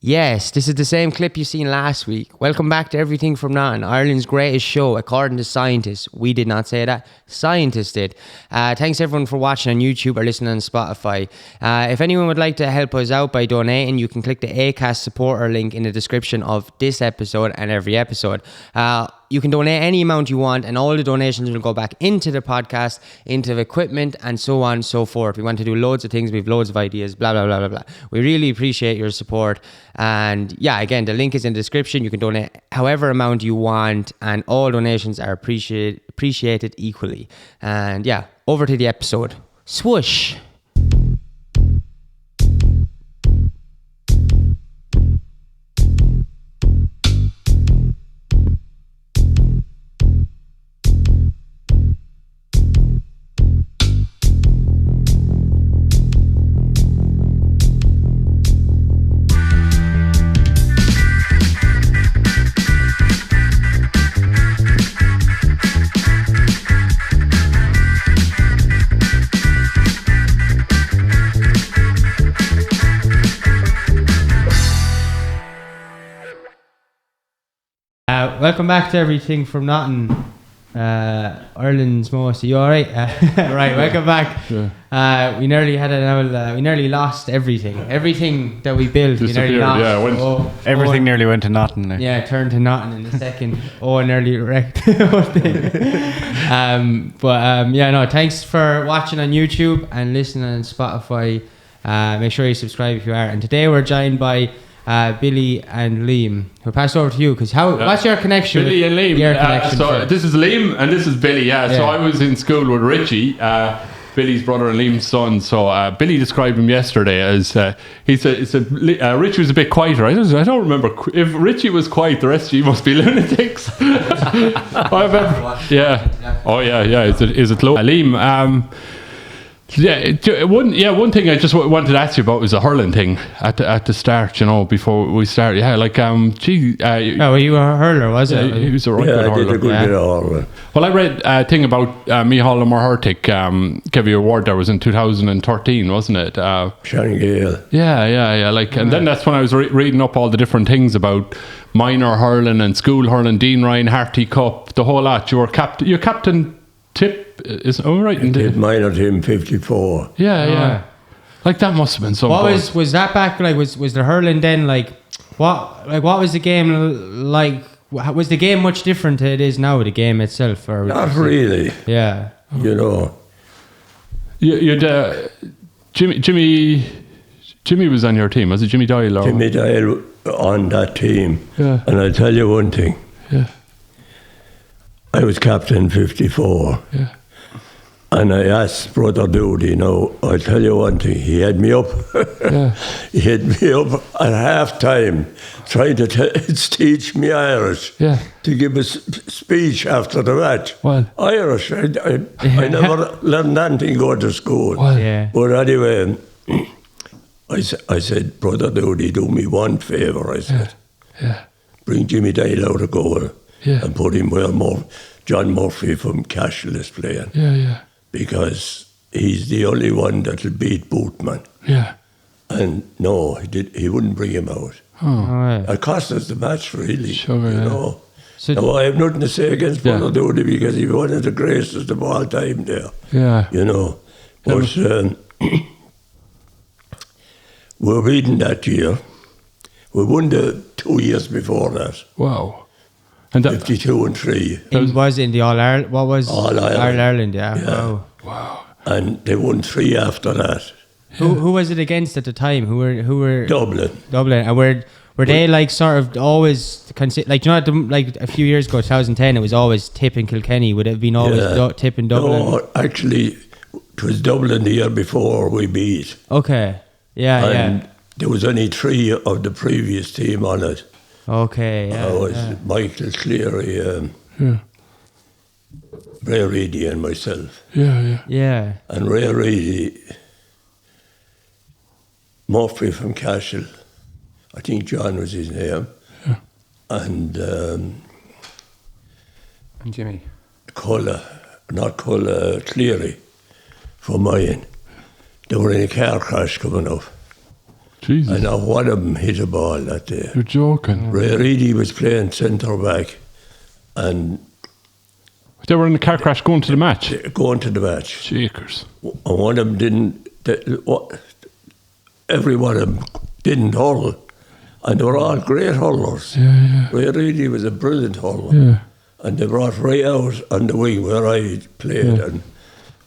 Yes, this is the same clip you seen last week. Welcome back to Everything from Nothing, Ireland's greatest show, according to scientists. We did not say that. Scientists did. Thanks everyone for watching on YouTube or listening on Spotify. If anyone would like to help us out by donating, you can click the Acast supporter link in the description of this episode and every episode. You can donate any amount you want, and all the donations will go back into the podcast, into the equipment, and so on and so forth. We want to do loads of things. We have loads of ideas, blah, blah, blah, blah, blah. We really appreciate your support. And yeah, again, the link is in the description. You can donate however amount you want, and all donations are appreciated equally. And yeah, over to the episode. Swoosh. Welcome back to Everything from Nothing, Ireland's most. Are you all right? Right, welcome back. Yeah. We nearly lost everything. Everything that we built, we nearly lost. Yeah, everything nearly went to nothing. Yeah, turned to nothing in a second. Nearly wrecked the whole thing. Thanks for watching on YouTube and listening on Spotify. Make sure you subscribe if you are. And today we're joined by Billy and Liam. We'll pass over to you because what's your connection? Billy and Liam. This is Liam and this is Billy. So I was in school with Richie, Billy's brother and Liam's son. So Billy described him yesterday as Richie was a bit quieter. I don't remember if Richie was quiet. The rest of you must be lunatics. Is it low? Liam. One thing I just wanted to ask you about was the hurling thing at the start, before we start. Yeah, like, were you a hurler, was it? He was a right good hurler. I did a good bit of hurling. Well, I read a thing about Micheál O'Mahurtic gave you an award. That was in 2013, wasn't it? Shanghai. Yeah. And then that's when I was reading up all the different things about minor hurling and school hurling, Dean Ryan, Harty Cup, the whole lot. You're captain Tip is right. Did minor team 54. Yeah. Like that must have been so. What was that back like? Was the hurling then like? What was the game like? Was the game much different than it is now? The game itself, or not really? Yeah. Jimmy was on your team. Was it Jimmy Doyle? Jimmy Doyle on that team. Yeah. And I'll tell you one thing. Yeah. I was captain 54. Yeah. And I asked Brother Doody, I'll tell you one thing, he had me up. Yeah. He had me up at half time trying to teach me Irish to give a speech after the match. Well, Irish, I never learned anything going to school. Well, yeah. But anyway, I said, Brother Doody, do me one favour, I said. Yeah. Bring Jimmy Dale out of goal. Yeah. And put him where John Murphy from Cashel is playing. Yeah. Because he's the only one that'll beat Bootman. Yeah. And no, he wouldn't bring him out. Oh. It cost us the match, really. Sure, So now, I have nothing to say against Brother Doody because he was one of the greatest of all time there. Yeah. But we're reading that year. We won the 2 years before that. Wow. And 52 and 3. Was it in the All-Ireland? What was All-Ireland? Yeah. Wow. And they won 3 after that. Yeah. Who was it against at the time? Who were Dublin. And were they like sort of always like like a few years ago, 2010, it was always Tip and Kilkenny. Would it have been always Tip and Dublin? No, actually, it was Dublin the year before we beat. Okay. Yeah. There was only 3 of the previous team on it. Okay, I was Michael Cleary, Ray Reedy and myself. Yeah. And Ray Reedy, Murphy from Cashel, I think John was his name. Yeah. And Jimmy. Cleary from mine. They were in a car crash coming up. Jesus. And not one of them hit a ball that day. You're joking. Ray Reedy was playing centre back, and They were in the car crash going to the match. going to the match. Shakers. And one of them didn't. Every one of them didn't hurl, and they were all great hurlers. Yeah. Ray Reedy was a brilliant hurler. Yeah. And they brought Ray out on the wing where I played and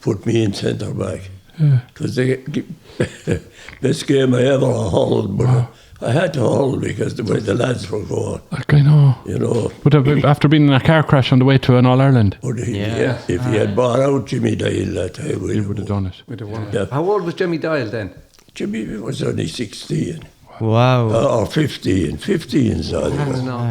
put me in centre back. It was the best game I ever hurled, but I had to hurl because the way the lads were going. Like, I know. You know. But after being in a car crash on the way to an All-Ireland. But if he had bought out Jimmy Dial that time, He would have done it. How old was Jimmy Dial then? Jimmy was only 16. Wow. Or 15. 15, sorry.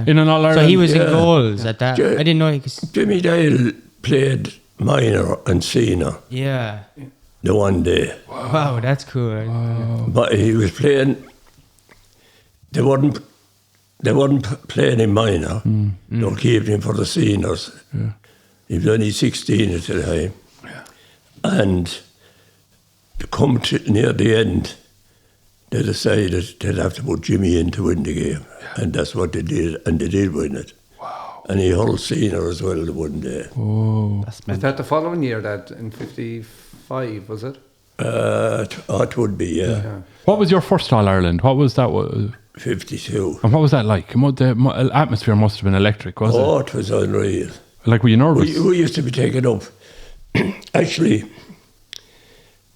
In an All-Ireland. So he was in goals at that. I didn't know. Jimmy Dial played minor and senior Yeah. the one day. Wow, that's cool. But he was playing. They weren't playing in minor. They were keeping him for the seniors. Yeah. He was only 16 at the time. And to come near the end, they decided they'd have to put Jimmy in to win the game. And that's what they did, and they did win it. Wow. And he hurled senior as well the one day. Oh. Was that the following year, that in 55, was it? It would be, yeah. What was your first All-Ireland? What was that? 52. And what was that like? The atmosphere must have been electric, was Oh, it was unreal. it? Like, were you nervous? We used to be taken up. Actually,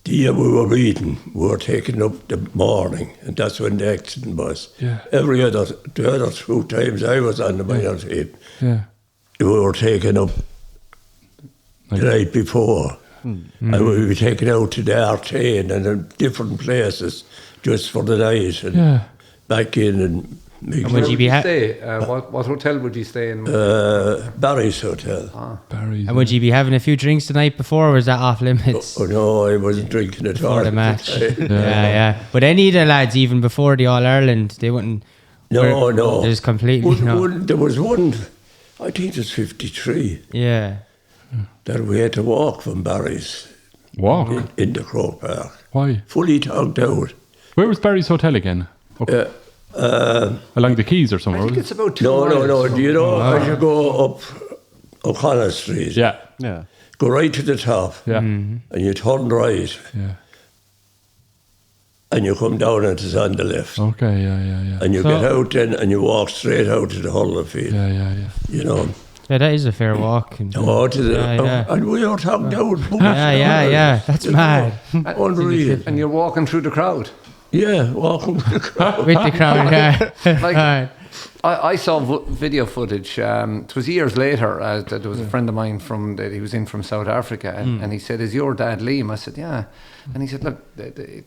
the year we were beaten, we were taken up the morning, and that's when the accident was. Yeah. The other 2 times I was on the minor team, Yeah. we were taken up the night before. And we would be taken out to the Artane and in different places just for the night and back in and would you be stay? What hotel would you stay in? Barry's Hotel. Barry's. And would you be having a few drinks the night before, or was that off limits? Oh no, I wasn't drinking at all. For the match. Yeah. But any of the lads, even before the All-Ireland, they wouldn't... No. Just completely... There was one, I think it was 53, Yeah. that we had to walk from Barry's Walk? into Croke Park. Why? Fully togged out. Where was Barry's Hotel again? Along the Quays or somewhere? I think was it's about 2 No. miles. Do you know, as you go up O'Connell Street, it? Yeah. go right to the top, Yeah. and you turn right, Yeah. and you come down and it's on the left. Okay, yeah. And you get out then, and you walk straight out to the hurling field. Yeah. You know. Yeah, that is a fair walk. And And we are togged out. Yeah. That's mad. Unreal. And you're walking through the crowd. Yeah, walking with the crowd. With the crowd, yeah. Like, I saw video footage. It was years later. There was a friend of mine he was in from South Africa, and he said, "Is your dad Liam?" I said, "Yeah." And he said, "Look,"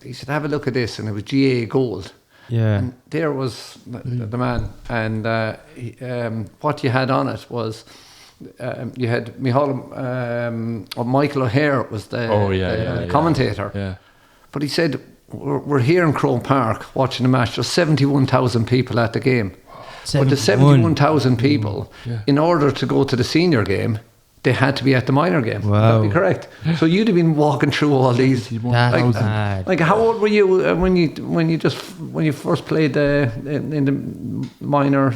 he said, "Have a look at this," and it was GA gold. Yeah. And there was the man, and what you had on it was you had Michael O'Hare was the commentator. Yeah. But he said, we're here in Croke Park watching the match. There's 71,000 people at the game. But the 71,000 people, in order to go to the senior game, they had to be at the minor game. Wow. Would that be correct? So you'd have been walking through all these. That's mad. Like, how old were you when you first played in the minor?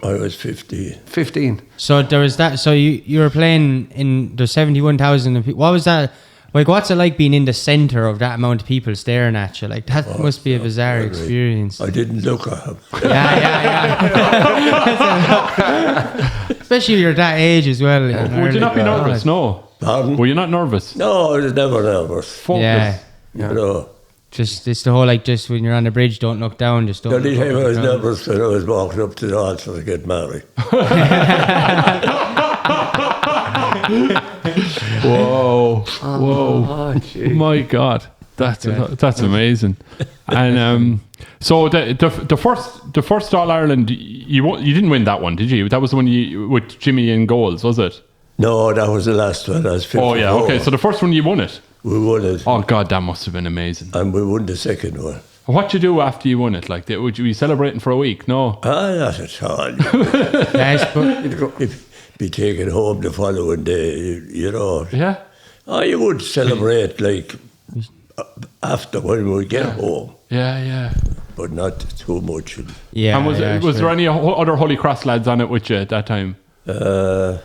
I was 15. 15. So there was that. So you were playing in the 71,000 people. What was that? Like, what's it like being in the centre of that amount of people staring at you? Like, that must be a bizarre experience. I didn't look at him. Yeah. Especially you're that age as well. Would you not be nervous? No. Pardon? Were you not nervous? No, I was never nervous. Focus. Yeah. You know. Just it's the whole, like, just when you're on the bridge, don't look down. Just don't. The only look time I was down. nervous when I was walking up to the altar to get married. Whoa. Oh, My God. That's amazing. And so the first All Ireland, you didn't win that one, did you? That was the one with Jimmy in goals, was it? No, that was the last one. I was 54. Oh yeah, okay. So the first one you won it. We won it. Oh God, that must have been amazing. And we won the second one. What you do after you won it? Like, would you be celebrating for a week? No. Not at all. Yes, but You'd be taken home the following day, you know. Yeah. Oh, you would celebrate like after when we get home. Yeah. but not too much. Yeah. And was there any other Holy Cross lads on it with you at that time? No.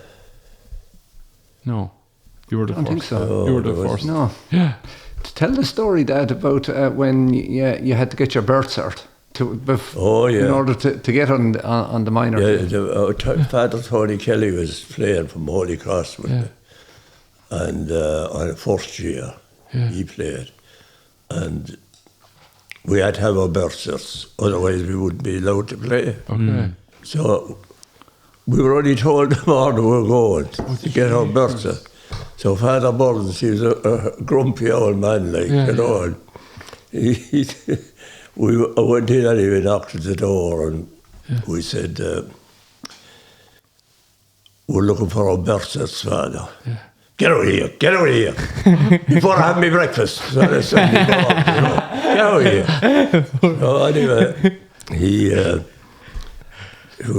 You were the first. I don't think so. You were the first. No. Yeah. Tell the story, Dad, about when you had to get your birth cert in order to get on the minor team. Father Tony Kelly was playing from Holy Cross with me. And on the first year, he played. And we had to have our birth certs, otherwise we wouldn't be allowed to play. Okay. So we were only told the morning we were going to get our birth cert. So Father Burns, he was a grumpy old man, you know, and I went in anyway, knocked at the door, and we said, we're looking for our birth certs, Father. Yeah. Get over here, before I have my breakfast. So they said, get over here. So anyway, we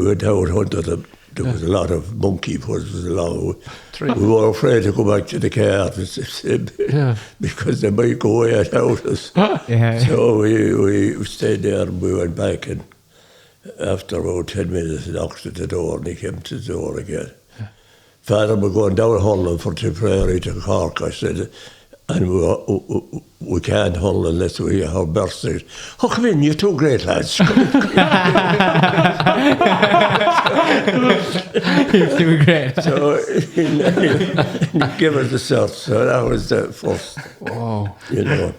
went out hunting them. There was a lot of monkey puzzles along. We were afraid to go back to the car because they might go away without us. So we stayed there and we went back, and after about 10 minutes he knocked at the door and he came to the door again. Father, we're going down Hurling for Tipperary to Cork, I said, and we can't Hull unless we have our birth cert. Oh, come in, you're two great lads. You're too great. So he gave us the cert, so that was the first. Wow. You know.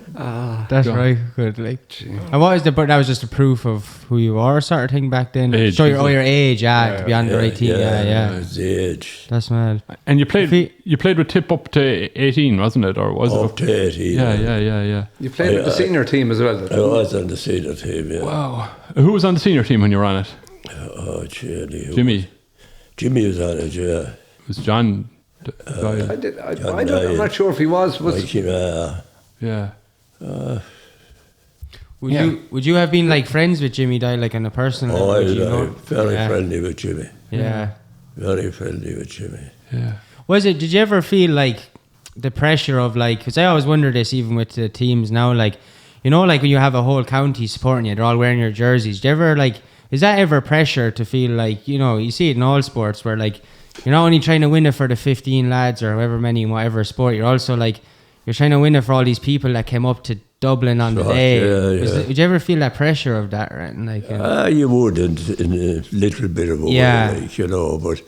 That's right, good. Like, and what is that was just a proof of who you are, sort of thing back then? Age, show your age, to be under 18, It's the age. That's mad. And you played with Tip up to 18, wasn't it? Or was it up to 18? Yeah. You played with the senior team as well? I was on the senior team, yeah. Wow. Who was on the senior team when you were on it? Oh, Jimmy. Jimmy was on it, yeah. Was John... I'm not sure if he was. Yeah. Would you have been like friends with Jimmy Dye, like on a personal level? I was very friendly with Jimmy. Yeah. Very friendly with Jimmy. Yeah. Did you ever feel like the pressure of like, because I always wonder this even with the teams now, like, you know, like when you have a whole county supporting you, they're all wearing your jerseys. Do you ever like, is that ever pressure to feel like, you know, you see it in all sports where like, you're not only trying to win it for the 15 lads or however many in whatever sport, you're also like, you're trying to win it for all these people that came up to Dublin on the day. Would you ever feel that pressure of that? Right? Like, you would in a little bit of a way, like, you know, but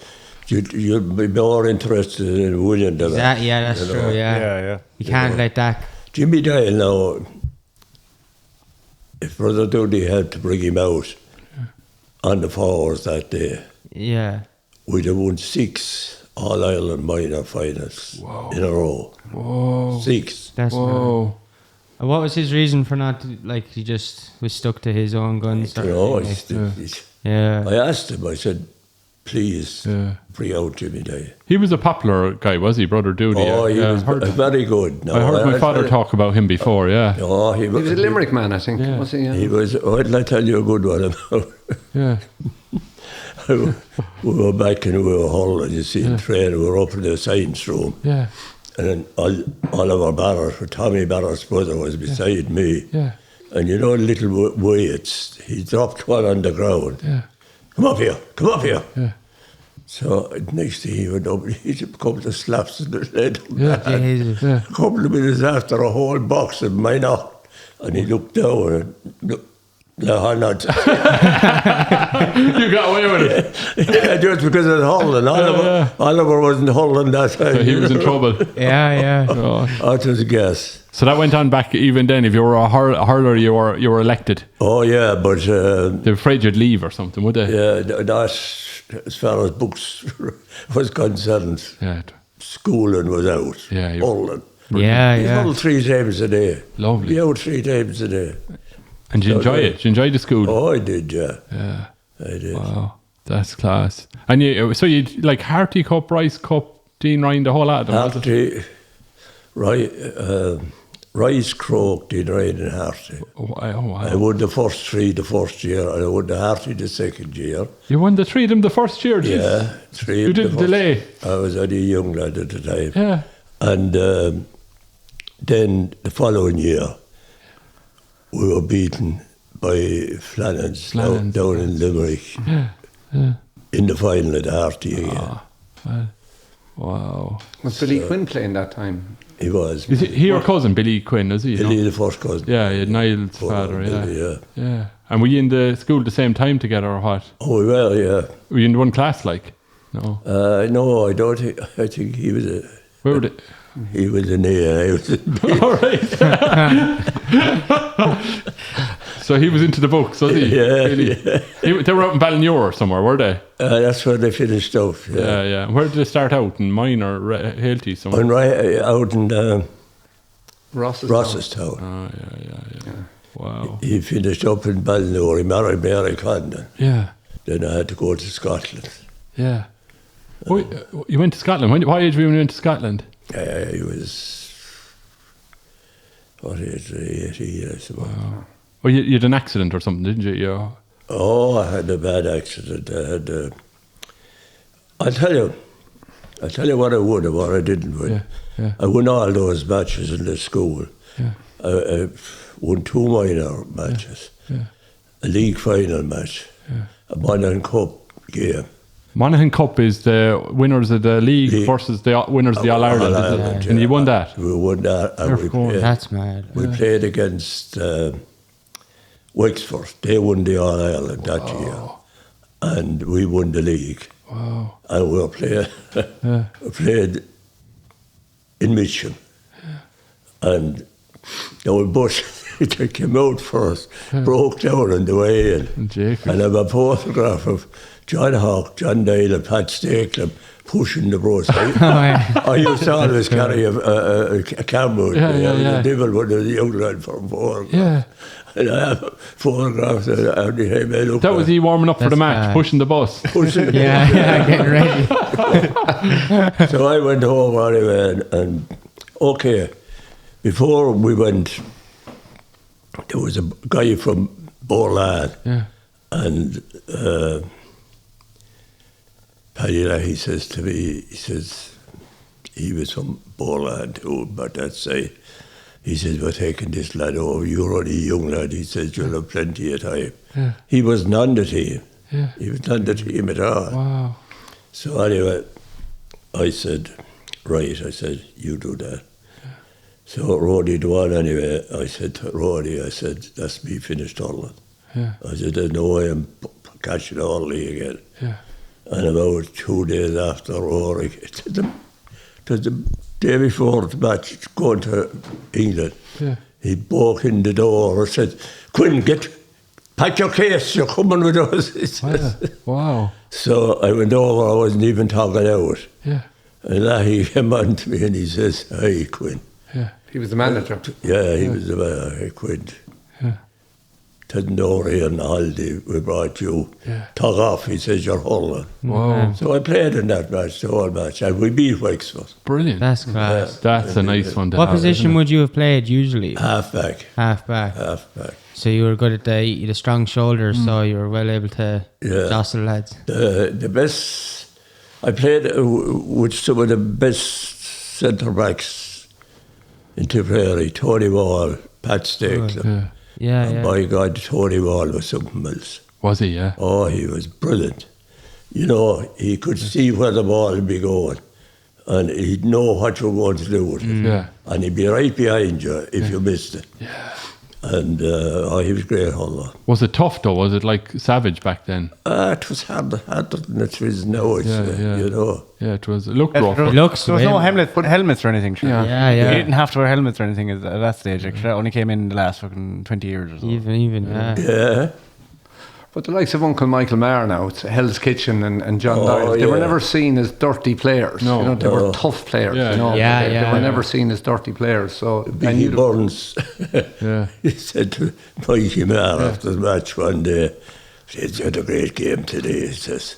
you'd be more interested in winning than that. Yeah, that's true, yeah. You can't let that... Jimmy Dyle now, if Brother Doody had to bring him out on the forwards that day, we'd have won 6 All-Ireland minor finals in a row. Whoa. 6. That's whoa. And what was his reason for not, like, he just was stuck to his own guns? I asked him, I said, please bring out Jimmy Day. He was a popular guy, was he, Brother Doody? Oh, he was very good. No, I heard my father talk about him before, No, he was a Limerick man, I think. Was he? He was, did I tell you a good one about? We were back and we were hauling, you see, train, we were up in the science room. Yeah. And then Oliver Barrett, Tommy Barrett's brother, was beside me. Yeah. And you know, little weights, he dropped one on the ground. Yeah. Come up here. Yeah. So next thing he went up, he took a couple of slaps in the head. A couple of minutes after, a whole box of mine out. And he looked down and looked. No, I'm not. You got away with it. Yeah, just because of Holland. Oliver wasn't Holland that time. So he was in trouble. Yeah. Out of the gas. So that went on back even then. If you were a hurler, you were elected. Oh yeah, but they were afraid you'd leave or something, would they? Yeah, that as far as books was concerned. Yeah. Schooling was out. Yeah. Holland. Yeah. All 3 times a day. Lovely. Be out 3 times a day. And did you enjoy it? Did you enjoy the school? Oh, I did, yeah. Yeah. I did. Wow, that's class. And you like Harty Cup, Rice Cup, Dean Ryan, the whole lot of them? Harty, Rice, Croke, Dean Ryan and Harty. Oh, wow. I won the first 3 the first year, and I won the Harty the second year. You won the 3 of them the first year, did you? Yeah, 3 You didn't delay? I was only a young lad at the time. Yeah. And then the following year, we were beaten by Flannan's down in Limerick. In the final at Harty again. Wow. Was Billy Quinn playing that time? He was. Is he your cousin, Billy Quinn, is he? Billy, the first cousin. Yeah, Niall's father, Billy, yeah. And were you in the school at the same time together or what? Oh, we were, yeah. Were you in one class, like? No. No, I don't think. I think he was a. Where were they? He was in A and I was in B. All right. So he was into the books, was he? Yeah, Really? They were out in Ballinure somewhere, were they? That's where they finished out. Yeah. Where did they start out? In Mine or Halty somewhere? Out in Rossstown. Oh, yeah. Wow. He finished up in Ballinure. He married Mary Condon. Yeah. Then I had to go to Scotland. Yeah. You went to Scotland. What age were you when you went to Scotland? He was, 80 years. Wow. Oh, you had an accident or something, didn't you? Yeah. Oh, I had a bad accident. I had. I'll tell you what I won and what I didn't win. Yeah. I won all those matches in the school. Yeah. I won 2 minor matches, a league final match, a Monaghan Cup game. Monaghan Cup is the winners of the league versus the winners of the All-Ireland, isn't it? And you won that? We won that. And That's mad. We played against Wexford. They won the All-Ireland that year. And we won the league. Wow. And we played in Mitcham. And the old bus that came out for us broke down on the way in. And I have a photograph of John Hawke, John Doyle and Pat Stakelum pushing the bus. I used to always carry a camera. The devil one of the young lad from photographs. Yeah. And I have photographs of him. That was he warming up for the match, pushing the bus. Getting ready. So I went home anyway and okay, before we went, there was a guy from Borland and Paddy, he says to me, he was from Borland too, but that's he says, we're taking this lad over, you're only a young lad, he says, you'll have plenty of time. Yeah. He wasn't on the team. Yeah. He wasn't on the team at all. Wow. So anyway, I said, you do that. Yeah. So Roddy Dwan anyway, I said to Roddy, that's me finished hurling. Yeah. I said, there's no way I'm catching Hurling again. Yeah. And about 2 days after Rory, to the day before the match, going to England, he broke in the door and said, Quinn, pack your case, you're coming with us. Wow. So I went over, I wasn't even talking out. Yeah. And then he came on to me and he says, hey, Quinn. Yeah. He was the manager. He was the manager. Hey, Quinn. Turned over here on the holiday, we brought you. Talk off, he says, you're hurling. Wow. So I played in that match, the whole match, and we beat Wexford. Brilliant. That's class. That's a nice one to What have, position would you have played usually? Half-back. So you were good at the strong shoulders, so you were well able to jostle lads. The best, I played with some of the best centre-backs in Tipperary, Tony Wall, Pat Stakelum. And by God, Tony Wall was something else. Was he, yeah? Oh, he was brilliant. You know, he could see where the ball would be going and he'd know what you were going to do with it. And he'd be right behind you if you missed it. Yeah. And he was great hurler. Was it tough though? Was it like savage back then? It was harder than it is now, you know. Yeah, it was. It looked rough. There was no helmets or anything. Sure. Yeah. You didn't have to wear helmets or anything at that stage. Like, that only came in the last fucking 20 years or so. Even. Yeah. But the likes of Uncle Michael Maher now, it's Hell's Kitchen and John Dyer, they were never seen as dirty players. No. You know, they were tough players. They were never seen as dirty players. So Billy Burns, he said to Mikey Maher after the match one day, he said, you had a great game today, he says.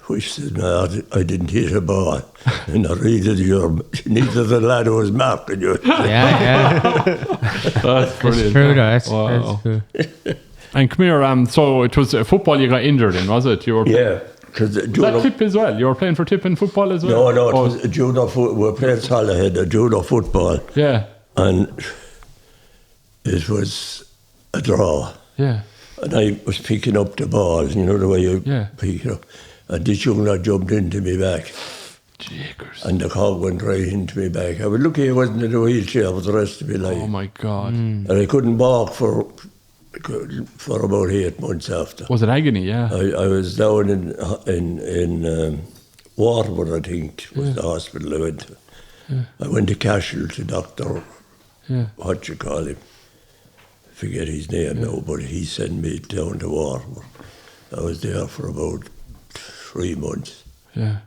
Which said, no, I didn't hit a ball. And I neither the lad who was marking you. That's brilliant. It's true, that's true. And come here, so it was football you got injured in, was it? You were because that Tip as well? You were playing for Tip in football as well? No, it was judo football. We were playing Salahead, judo football. Yeah. And it was a draw. Yeah. And I was picking up the ball, you know the way you pick it up. And this young lad jumped into me back. Jeekers. And the cog went right into me back. I was lucky I wasn't in a wheelchair for the rest of my life. Oh my God. And I couldn't walk for about 8 months after. Was it agony? Yeah. I was down in Waterford, I think, was the hospital I went to. Yeah. I went to Cashel to Dr. What you call him. Forget his name now, but he sent me down to Waterford. I was there for about 3 months. Yeah.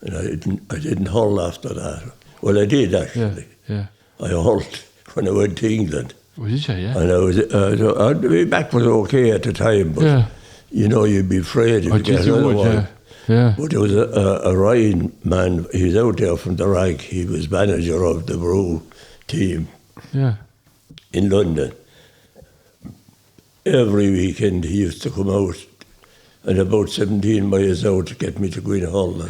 And I didn't hurl after that. Well, I did actually. Yeah. I hurled when I went to England. Was you? Yeah. And my back was okay at the time, but you know, you'd be afraid if you get another one. Yeah. But there was a Ryan man, he was out there from the rank, he was manager of the Brew team in London. Every weekend he used to come out and about 17 miles out to get me to go in hurling.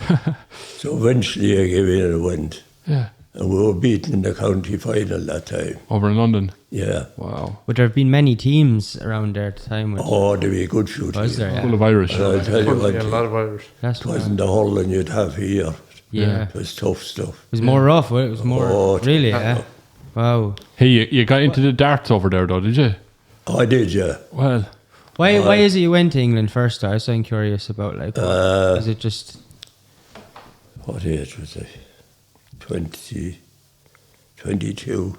So eventually I gave in and went. Yeah. And we were beaten in the county final that time. Over in London. Yeah. Wow. Would there have been many teams around there at the time? Oh, there'd be a good few Was there? Full of Irish. And I'll tell you what, A lot of Irish. That's it wasn't the hurling you'd have here. Yeah. It was tough stuff. It was more rough. It was more really. Yeah. Wow. Hey, you got into the darts over there though, did you? Oh, I did, yeah. Well. Why is it you went to England first? I was so curious about like. Was it just? What age was I? 22.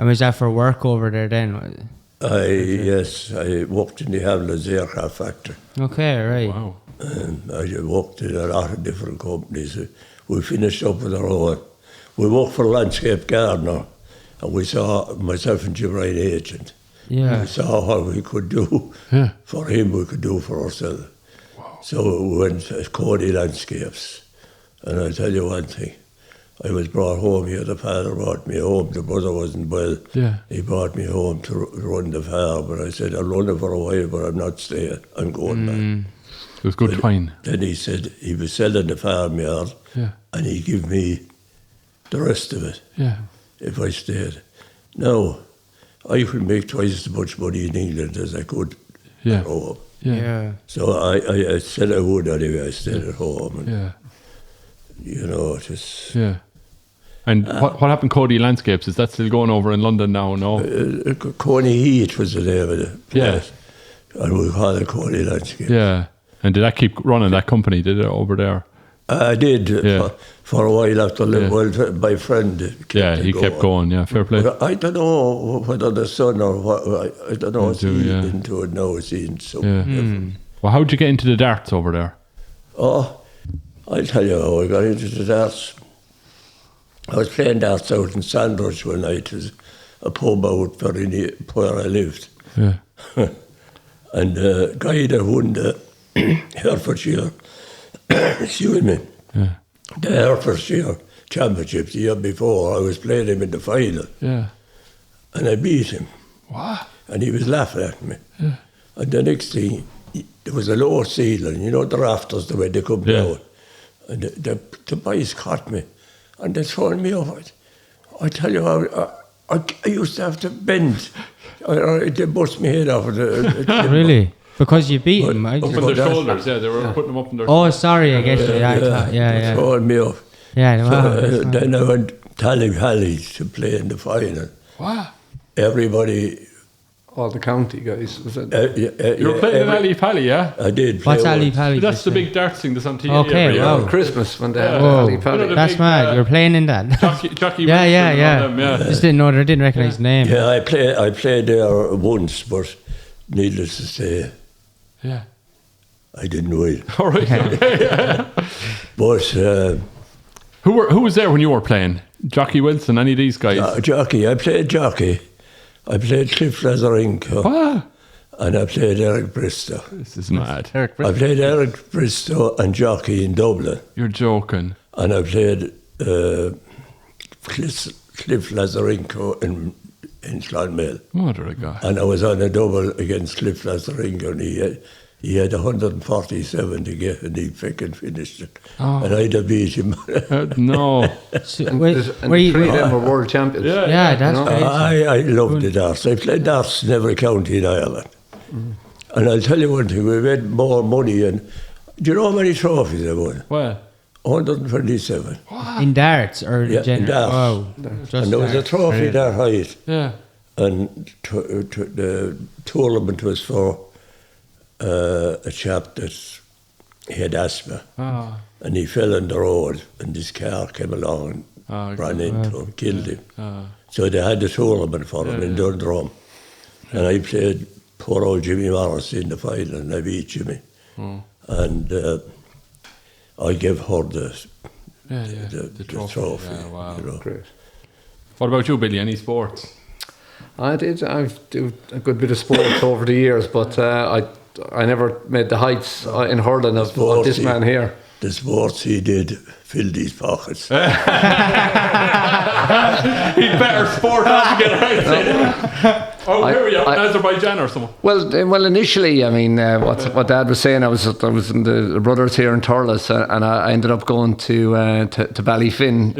And was that for work over there then? Was it? Yes, I worked in the Hamlin's aircraft factory. Okay, right. Wow. I worked in a lot of different companies. We finished up with our own. We worked for a landscape gardener, and we saw, myself and Jim Ryan agent, Yeah. we saw what we could do for him, we could do for ourselves. Wow. So we went to Cody Landscapes. And I'll tell you one thing, I was brought home here, the father brought me home, the brother wasn't well. Yeah. He brought me home to run the farm, and I said, I'll run it for a while, but I'm not staying, I'm going back. It was good twine. Then he said he was selling the farmyard, and he gave me the rest of it if I stayed. Now, I could make twice as much money in England as I could at home. Yeah. So I said I would anyway, I stayed at home. And, you know, just... Yeah. And what happened Cody Landscapes? Is that still going over in London now? No? Coney Heath was the name of the place. And we call it Cody Landscapes. Yeah. And did that keep running, that company, did it, over there? I did for a while after well, my friend kept going, fair play. But I don't know whether the son or what, I don't know, he's into it now, seeing something. Well, how'd you get into the darts over there? Oh, I'll tell you how I got into the darts. I was playing darts out in Sandwich one night. It was a pub out very near where I lived. Yeah. And the guy that won the Herefordshire, excuse me, the Herefordshire Championship the year before, I was playing him in the final. Yeah. And I beat him. Wow. And he was laughing at me. Yeah. And the next thing, there was a lower ceiling, you know, the rafters, the way they come down. And the boys caught me. And they thrown me over. I tell you how, I used to have to bend. They bust my head off. Really? Because you beat him? Up on their shoulders, they were putting them up on their shoulders. Oh, sorry, I guess. Yeah. Throwing me off. Yeah, so, then I went Tally to play in the final. Wow. Everybody... All the county guys, was it? You were playing in Ali Pally, yeah? I did. What's Ali Pally? That's the big darts thing that's on TV. Okay, wow. Christmas when they had Ali Pally. That's mad. You're playing in that. Jockey yeah. Just didn't know. I didn't recognise the name. Yeah, I played there once, but needless to say, I didn't win. All right. Okay. But who was there when you were playing? Jockey Wilson, any of these guys? Jockey. I played Jockey. I played Cliff Lazarenko. Wow. And I played Eric Bristow. This is mad. I played Eric Bristow and Jockey in Dublin. You're joking. And I played Cliff Lazarenko in Clonmel. Mother of God. And I was on a double against Cliff Lazarenko, and he had 147 to get, and he fucking finished it. Oh. And I'd have beat him. No. And three of them were world champions. Yeah, that's great. I loved the darts. I played darts in every county in Ireland. And I'll tell you one thing, we made more money, and do you know how many trophies I won? Well, 127. In darts or Yeah, in darts. Wow. And there was a trophy that height. yeah. And the tournament was for a chap that had asthma. Oh. And he fell on the road, and this car came along and ran into him, killed him. So they had the tournament for him in Dundrum. And I played poor old Jimmy Morris in the final, and I beat Jimmy. And I gave her the trophy. Yeah, wow. You know. Great. What about you, Billy? Any sports? I did. I've do a good bit of sports over the years, but I never made the heights in hurling of this man here. The sports he did filled his pockets. He'd better sport altogether, I'd say. Oh, here we are, Azerbaijan or something. Well, initially, I mean, what Dad was saying, I was in the brothers here in Thurles, and I ended up going to Ballyfin.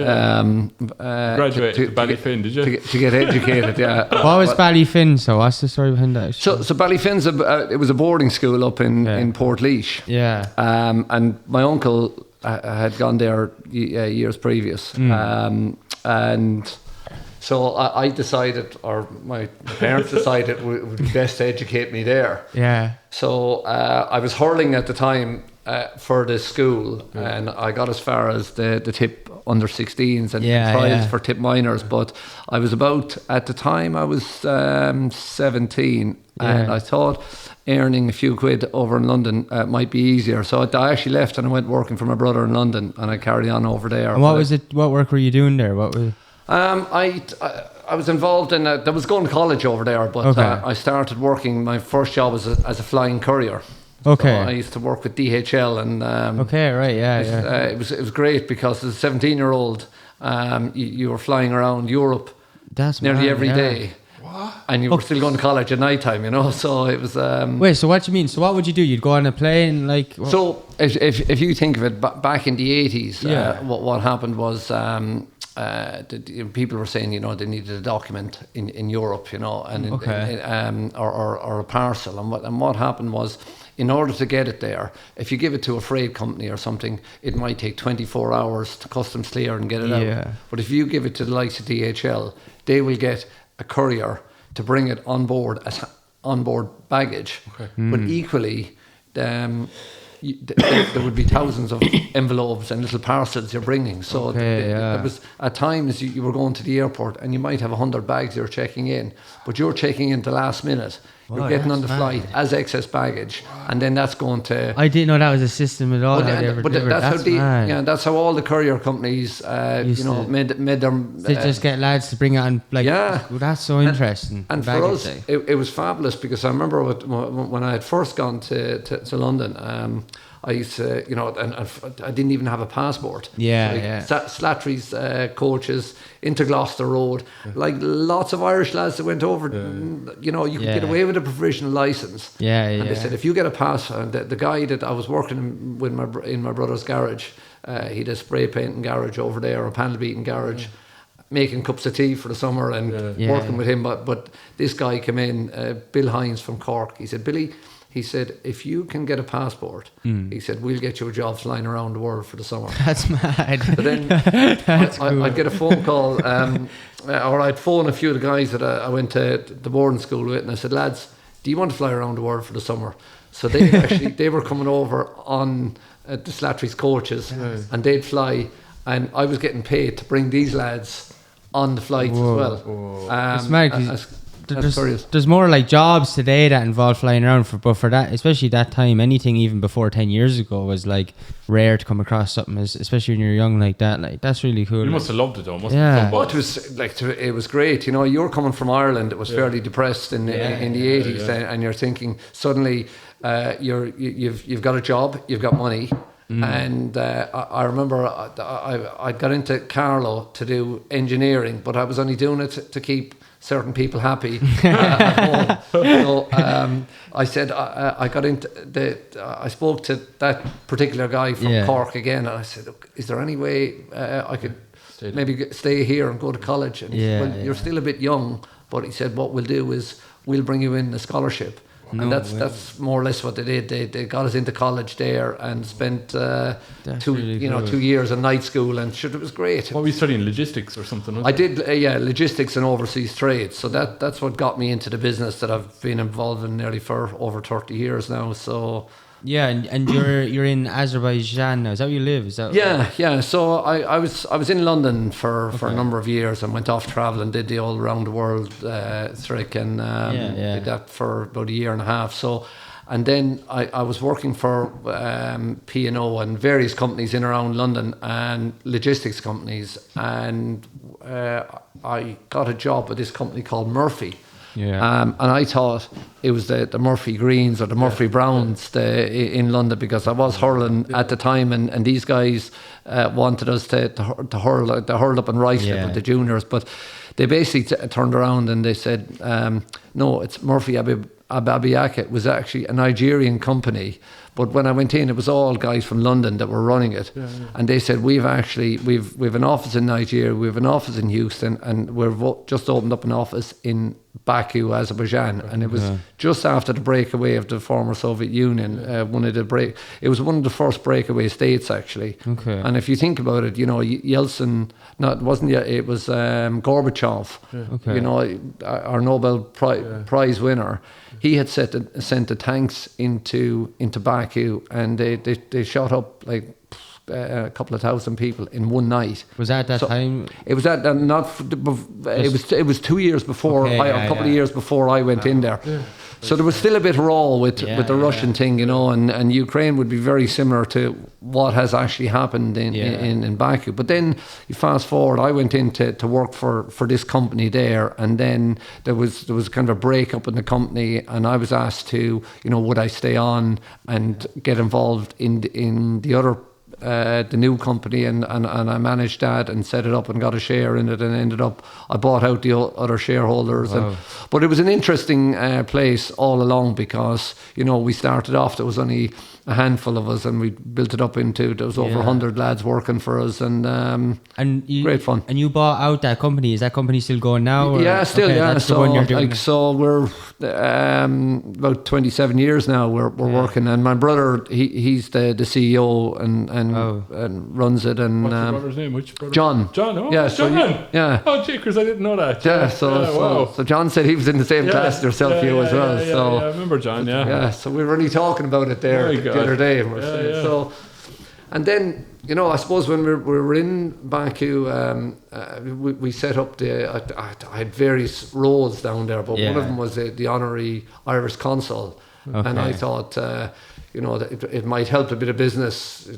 Graduated to Ballyfin, did you? To get educated, yeah. What was Ballyfin? So what's the story behind that? So Ballyfin's it was a boarding school up in Portlaoise. Yeah. And my uncle had gone there years previous, and so I decided, or my parents decided, it would be best to educate me there. Yeah. So I was hurling at the time for the school, and I got as far as the tip under 16s and trials for tip minors. But I was at the time I was 17, and I thought earning a few quid over in London might be easier. So I actually left and I went working for my brother in London, and I carried on over there. And what was it? What work were you doing there? What was? I was involved in. I was going to college over there, but I started working. My first job was as a flying courier. Okay. So I used to work with DHL, and it was great because as a 17-year-old, you were flying around Europe nearly every day. What? And you were still going to college at night time, you know. So it was. Wait. So what do you mean? So what would you do? You'd go on a plane, like. What? So if you think of it, back in the 80s, what happened was. People were saying, you know, they needed a document in Europe, you know, and or a parcel, and what happened was, in order to get it there, if you give it to a freight company or something, it might take 24 hours to customs clear and get it out. But if you give it to the likes of DHL, they will get a courier to bring it on board as onboard baggage. But equally, there would be thousands of envelopes and little parcels you're bringing. So there was at times you were going to the airport and you might have 100 bags you're checking in, but you're checking in the last minute. You're getting on the flight as excess baggage, and then that's going to. I didn't know that was a system at all. That's how all the courier companies, made them. They just get lads to bring it on. Like, that's so interesting. And for us, it was fabulous because I remember when I had first gone to London. I used to, you know, and I didn't even have a passport. Slattery's coaches into Gloucester Road, like lots of Irish lads that went over. You know, you could get away with a provisional license. And they said if you get a pass, the guy that I was working with in my brother's garage, he had a spray painting garage over there, a panel beating garage. Making cups of tea for the summer and working with him, but this guy came in, Bill Hines from Cork. He said, Billy. He said, if you can get a passport, he said, we'll get you a job flying around the world for the summer. That's mad. So then I'd get a phone call, or I'd phone a few of the guys that I went to the boarding school with, and I said, lads, do you want to fly around the world for the summer? So they were coming over on the Slattery's coaches, and they'd fly, and I was getting paid to bring these lads on the flights as well. It's mad. There's more like jobs today that involve flying around but for that, especially that time, anything even before 10 years ago was like rare to come across something, especially when you're young like that. Like that's really cool. You must have loved it though. It was great. You know, you're coming from Ireland. It was fairly depressed in the 80s, and you're thinking suddenly you've got a job, you've got money. And I remember I got into Carlow to do engineering, but I was only doing it to keep certain people happy at home. So I said I got into I spoke to that particular guy from Cork again, and I said, look, is there any way I could maybe stay here and go to college? And he said, well, you're still a bit young, but he said what we'll do is we'll bring you in a scholarship. and that's more or less what they did. They got us into college there and spent 2 years in night school, and it was great. What were you studying? Logistics or something? I did, logistics and overseas trade. So that's what got me into the business that I've been involved in nearly for over 30 years now. So. Yeah, and you're in Azerbaijan now. Is that where you live? Is that yeah. So I was in London for a number of years and went off travel and did the all around the world trick, and did that for about a year and a half. So, and then I was working for P&O and various companies in around London and logistics companies, and I got a job with this company called Murphy. Yeah. And I thought it was the Murphy Greens or the Murphy Browns in London, because I was hurling at the time, and these guys wanted us to hurl. They hurled up in Ricelip with the juniors, but they basically turned around and they said, no, it's Murphy Ababiaka. It was actually a Nigerian company. But when I went in, it was all guys from London that were running it. And they said, we've an office in Nigeria, we have an office in Houston, and we've just opened up an office in Baku, Azerbaijan. And it was just after the breakaway of the former Soviet Union. It was one of the first breakaway states, actually. Okay. And if you think about it, Yeltsin, it was Gorbachev, our Nobel Prize winner. He had sent the tanks into Baku, and they shot up like a couple of thousand people in one night. Was that time? It was it was 2 years before, a couple of years before I went in there. Yeah. So there was still a bit raw with the Russian thing, and Ukraine would be very similar to what has actually happened in Baku. But then you fast forward, I went in to work for this company there, and then there was kind of a breakup in the company, and I was asked to, would I stay on and get involved in the other the new company, and I managed that and set it up and got a share in it, and ended up I bought out the other shareholders. Wow. But it was an interesting place all along, because we started off, there was only a handful of us, and we built it up into there was over 100 lads working for us, and great fun. And you bought out that company. Is that company still going now? Yeah, still. That's so the one you're doing. so we're about 27 years now we're working, and my brother he's the CEO and runs it. And what's your brother's name? Which brother? John. Oh, yeah, John. Oh, Jakers, I didn't know that. Yeah, so John said he was in the same class as yourself, as well. I remember John. Yeah. So we were only talking about it there the other day. And we're saying, so, and then I suppose when we were in Baku, we set up I had various roles down there, but one of them was the honorary Irish consul, and I thought that it might help a bit of business,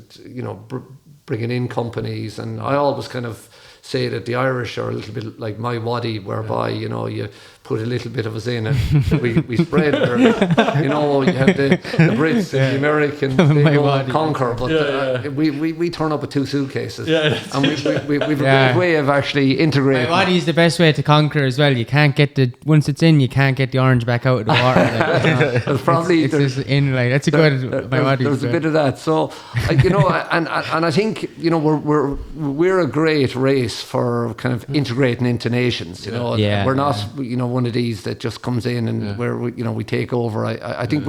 bringing in companies, and I always kind of say that the Irish are a little bit like my waddy, whereby you put a little bit of us in and we spread. You have the Brits and the Americans, they go and conquer, but we turn up with 2 suitcases, and we've a great way of actually integrating. My waddy is the best way to conquer as well. You can't get once it's in, you can't get the orange back out of the water. There's probably that's a good my waddy. There's a bit of that. So and I think we're a great race for kind of integrating into nations. We're not one of these that just comes in and where we take over. I think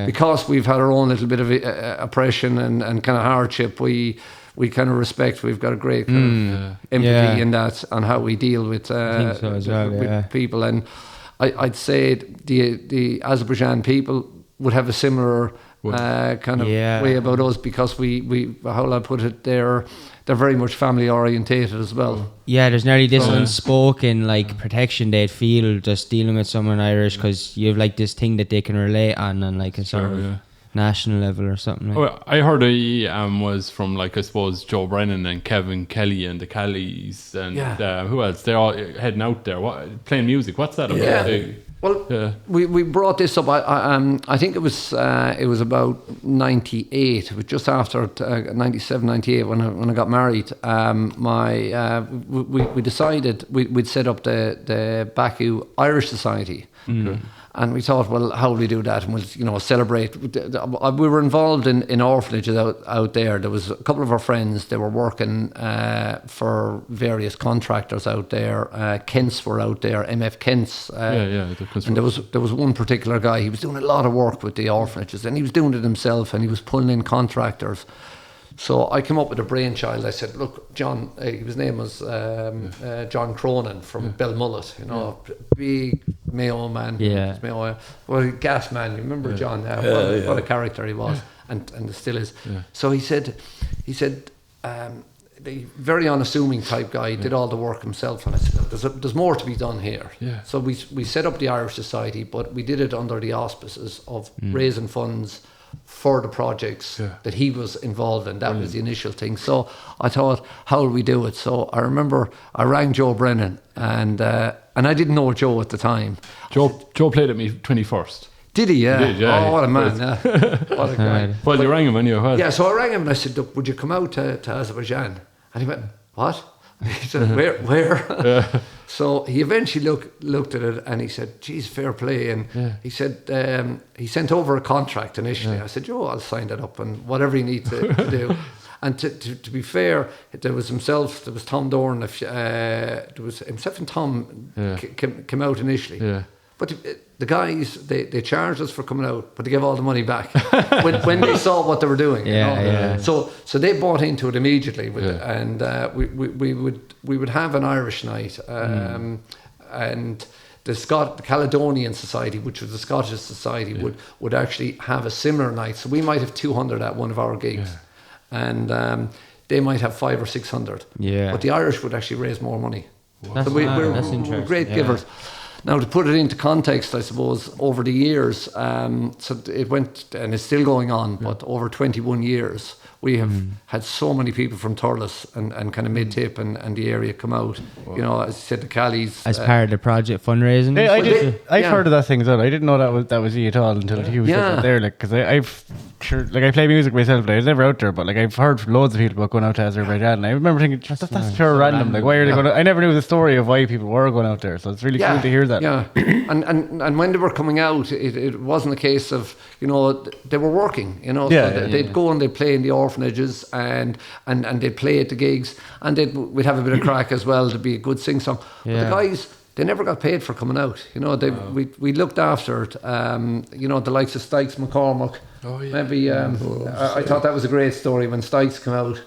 because we've had our own little bit of oppression and kind of hardship, we kind of respect. We've got a great kind of empathy in that, on how we deal with with people. And I'd say the Azerbaijan people would have a similar kind of way about us, because we how will I put it, they're very much family orientated as well. Yeah, there's nearly this unspoken protection they'd feel just dealing with someone Irish, because you have this thing that they can relate on a sort of national level or something. I heard he was from I suppose Joe Brennan and Kevin Kelly and the Kellys and who else? They're all heading out there. Playing music. What's that about? Well, we brought this up. I think it was about 98. It was just after 97, 98 when I got married. We decided we'd set up the Baku Irish Society. And we thought, well, how will we do that? And we'll, celebrate. We were involved in orphanages out there. There was a couple of our friends. They were working for various contractors out there. Kents were out there. MF Kents. And there was one particular guy. He was doing a lot of work with the orphanages, and he was doing it himself, and he was pulling in contractors. So I came up with a brainchild. I said, look, John, his name was John Cronin from Belmullet, big Mayo man. Yeah. Mayo, gas man. You remember John? What a character he was, and still is. Yeah. So he said, the very unassuming type guy. He did all the work himself, and I said, there's more to be done here. Yeah. So we set up the Irish Society, but we did it under the auspices of raising funds for the projects that he was involved in. That was the initial thing. So I thought, how will we do it? So I remember I rang Joe Brennan, and I didn't know Joe at the time. Joe played at me 21st. Did he? Yeah. He did, yeah. Oh, what a man! What a guy. Well, you rang him anyway. Yeah. So I rang him and I said, look, would you come out to Azerbaijan? And he went, what? He said, where? So he eventually looked at it and he said, geez, fair play. And he said, he sent over a contract initially. I said, Joe, I'll sign that up and whatever you need to do. And to be fair, there was himself, there was Tom Dorn, there was himself and Tom came out initially. Yeah. But the guys, they charged us for coming out, but they gave all the money back when they saw what they were doing. Yeah. So they bought into it immediately, and we would have an Irish night, and the Caledonian Society, which was the Scottish Society, would actually have a similar night. So we might have 200 at one of our gigs, and they might have 500 or 600. Yeah. But the Irish would actually raise more money. That's, so we're great givers. Now, to put it into context, I suppose, over the years, so it went, and it's still going on, but over 21 years, we have had so many people from Thurles and kind of mid-tip and the area come out. Wow. As you said, the Callies. As part of the project fundraising? I've heard of that thing as well. I didn't know that was you at all until he was out there. Because I play music myself, but I was never out there. But I've heard loads of people about going out to Azerbaijan. And I remember thinking, that's pure random. Why are they going? I never knew the story of why people were going out there. So it's really cool to hear that. Yeah, and when they were coming out, it wasn't a case of they were working. So they'd go and they'd play in the orphanages and they'd play at the gigs, and we'd have a bit of crack as well to be a good sing song. But the guys, they never got paid for coming out. We looked after it. The likes of Stykes McCormack. Oh, yeah. Maybe I thought that was a great story when Stykes came out.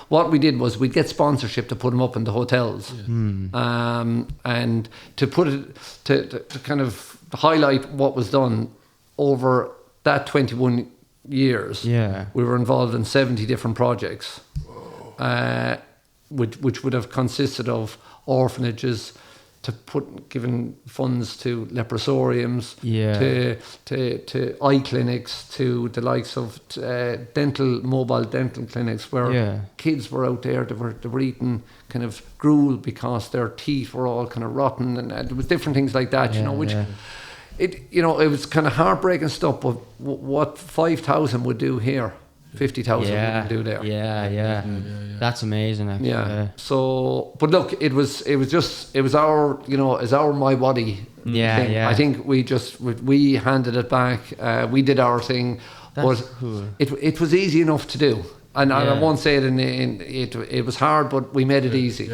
What we did was we'd get sponsorship to put them up in the hotels, and to put it to kind of highlight what was done over that 21 years. Yeah, we were involved in 70 different projects, which would have consisted of orphanages, giving funds to leprosariums, to eye clinics, to the likes of mobile dental clinics, where kids were out there, they were eating kind of gruel because their teeth were all kind of rotten, and there was different things like that, which it was kind of heartbreaking stuff. But what 5,000 would do here, 50,000 wouldn't do there. Yeah. That's amazing. Actually. Yeah. So, but look, it was our my body thing. I think we handed it back. We did our thing. That's cool. It was easy enough to do. And I won't say it was hard, but we made it easy.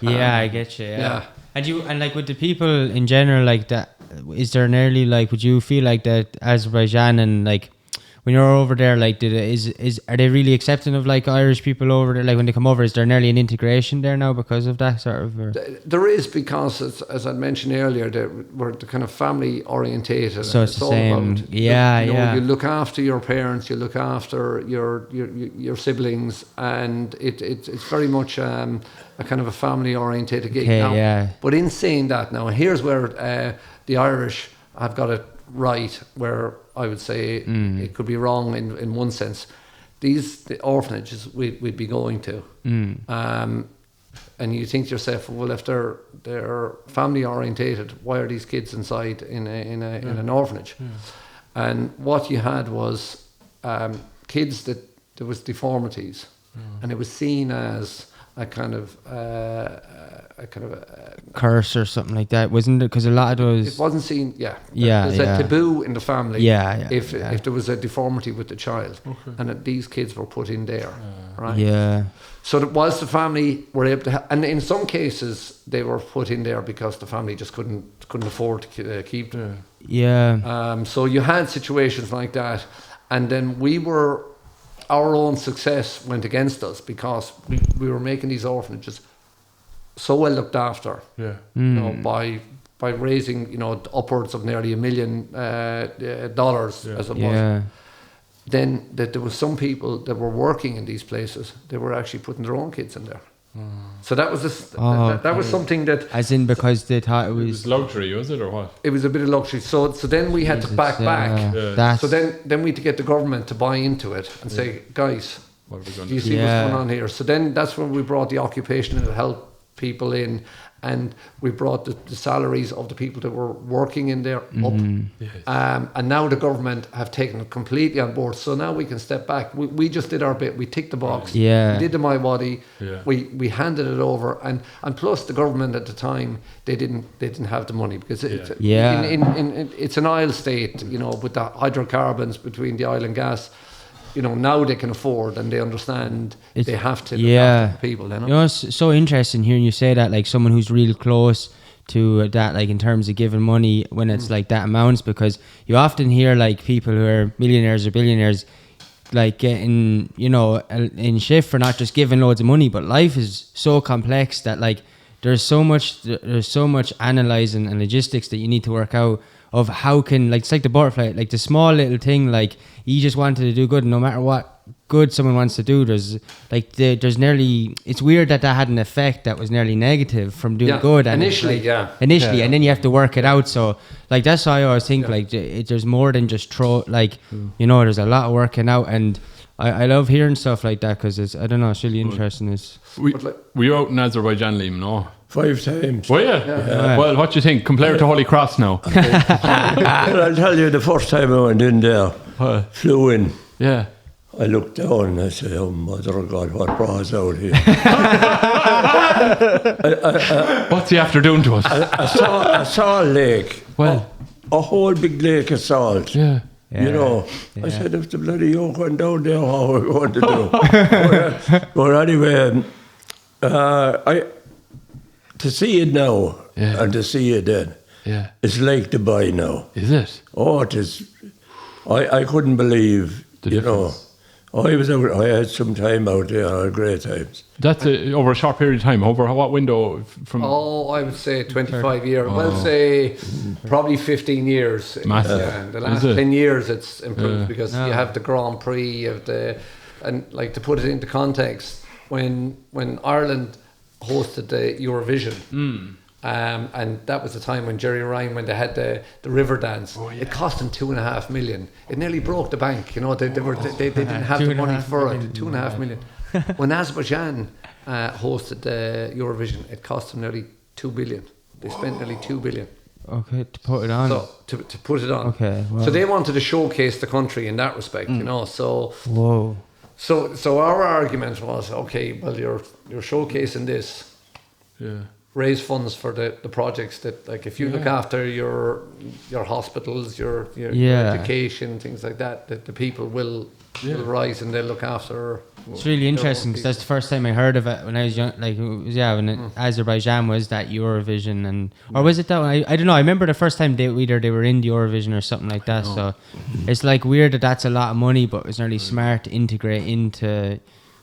Yeah, I get you. Yeah. And with the people in general, like that, is there an early, would you feel like that Azerbaijan and when you're over there, are they really accepting of Irish people over there? When they come over, is there nearly an integration there now because of that sort of? There is, because as I mentioned earlier, we're the kind of family orientated. So it's the same. You look after your parents, you look after your siblings, and it's very much a kind of a family orientated gig now. But in saying that, now here's where the Irish have got it right, where I would say it could be wrong in one sense. The orphanages we'd be going to, and you think to yourself, well, if they're family orientated, why are these kids inside in an orphanage? And what you had was kids that there was deformities, and it was seen as kind of curse or something like that, wasn't it? Because a lot of those. It wasn't seen. Yeah. Yeah. There's a taboo in the family. Yeah. If there was a deformity with the child, and that these kids were put in there, right? Yeah. So that whilst the family were able to, and in some cases they were put in there because the family just couldn't afford to keep them. Yeah. So you had situations like that, and then our own success went against us because we were making these orphanages so well looked after, you know, by raising, you know, upwards of nearly $1 million as it was. Then that there was some people that were working in these places, they were actually putting their own kids in there. So that was that was something that, as in because they thought it It was was luxury, was it, or what? it was a bit of luxury. So then we had to back. That's, So then we had to get the government to buy into it and say, guys, What are we going do you to do? see what's going on here? So then that's when we brought the occupational health people in, and we brought the salaries of the people that were working in there up. And now the government have taken it completely on board. So now we can step back. We just did our bit. We ticked the box. We did the My Body. We handed it over. And plus the government at the time, they didn't have the money because it's an oil state, you know, with the hydrocarbons between the oil and gas. You know, now they can afford and they understand they have to look after the people. You know, it's so interesting hearing you say that, like someone who's real close to that, like in terms of giving money when it's like that amounts, because you often hear like people who are millionaires or billionaires like getting, you know, in shift for not just giving loads of money, but life is so complex that like there's so much analysing and logistics that you need to work out of how can, like, it's like the butterfly, like the small little thing, like you just wanted to do good, and no matter what good someone wants to do, there's nearly, it's weird that had an effect that was nearly negative from doing good. And initially, and then you have to work it out. So like that's why I always think like there's more than just you know, there's a lot of working out, and I love hearing stuff like that because it's, I don't know, it's really interesting. Were you out in Azerbaijan, Liam? No. 5 times. Were you? Yeah. Well, what do you think? Compared to Holy Cross now? Well, I'll tell you, the first time I went in there, flew in. Yeah. I looked down and I said, oh, mother of God, what brought us out here? What's he after doing to us? I saw a lake. Well, a whole big lake of salt. Yeah. You know, I said, if the bloody yoke went down there, how are we going to do? But anyway, to see it now and to see it then, it's like Dubai now. Is it? Oh, it is. I couldn't believe, you know. I had some time out there, I had great times. That's over a short period of time. Over what window? From? Oh, I would say 25 years. Well, say probably 15 years. Massive. Yeah, the last 10 years it's improved because you have the Grand Prix, you have and like to put it into context, when Ireland hosted the Eurovision, and that was the time when Jerry Ryan, when they had the river dance, it cost them $2.5 million. It nearly broke the bank. You know, they didn't have the money for it. $2.5 million. When Azerbaijan hosted the Eurovision, it cost them nearly $2 billion. They spent nearly $2 billion. Okay, to put it on. So to put it on. Okay. Wow. So they wanted to showcase the country in that respect. You know, so. Whoa. So our argument was, okay, well, you're showcasing this. Yeah. Raise funds for the projects that, like, if you look after your hospitals, your education, things like that, that the people will rise and they'll look after. It's really interesting because that's the first time I heard of it when I was young. Like, when Azerbaijan was that Eurovision, or was it that one? I don't know. I remember the first time they were in the Eurovision or something like that. So it's like weird that's a lot of money, but it's really smart to integrate into,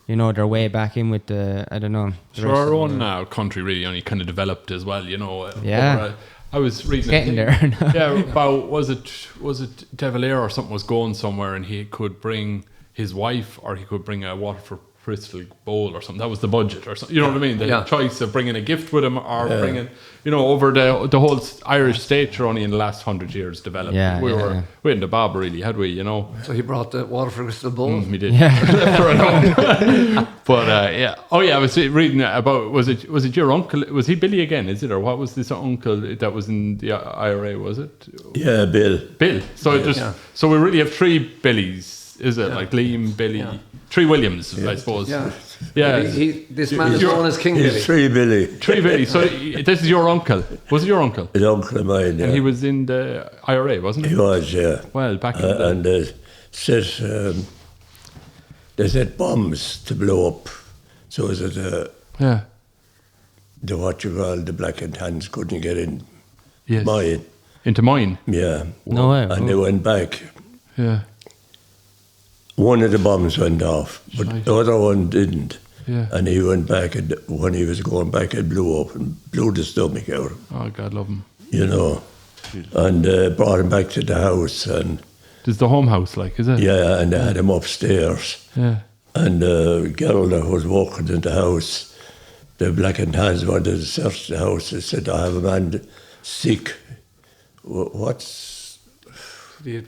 you know, their way back in with the, I don't know. Sure, our own country really only kind of developed as well, you know. I was reading getting there. About was it De Valera or something was going somewhere and he could bring his wife or he could bring a water for crystal bowl or something. That was the budget or something. You know what I mean? The choice of bringing a gift with him or bringing, you know, over the whole Irish state only in the last 100 years developed. We hadn't the bob really, had we, you know? So he brought the water for crystal bowl? We did. Yeah. But I was reading about, was it your uncle? Was he Billy again, is it? Or what was this uncle that was in the IRA, was it? Yeah, Bill. So so we really have 3 Billys Williams, is it? Like Liam, Billy, Three Williams, I suppose. Yeah. Yeah. This man is known as King Billy. He's Three Billy. Three Billy. So this is your uncle. Was it your uncle? His uncle of mine, yeah. And he was in the IRA, wasn't he? He was, yeah. Well, back in the day. And they set bombs to blow up, so that the what you call the Black and Tans couldn't get in mine. Into mine? Yeah. No way. And they went back. Yeah. One of the bombs went off, but the other one didn't. Yeah. And he went back, and when he was going back, it blew up and blew the stomach out. Oh, God love him. You know. And brought him back to the house. And This is the home house, like, is it? yeah, and they had him upstairs. Yeah. And the girl that was walking in the house, the Black and Tans wanted to search the house. They said, I have a man sick. What's The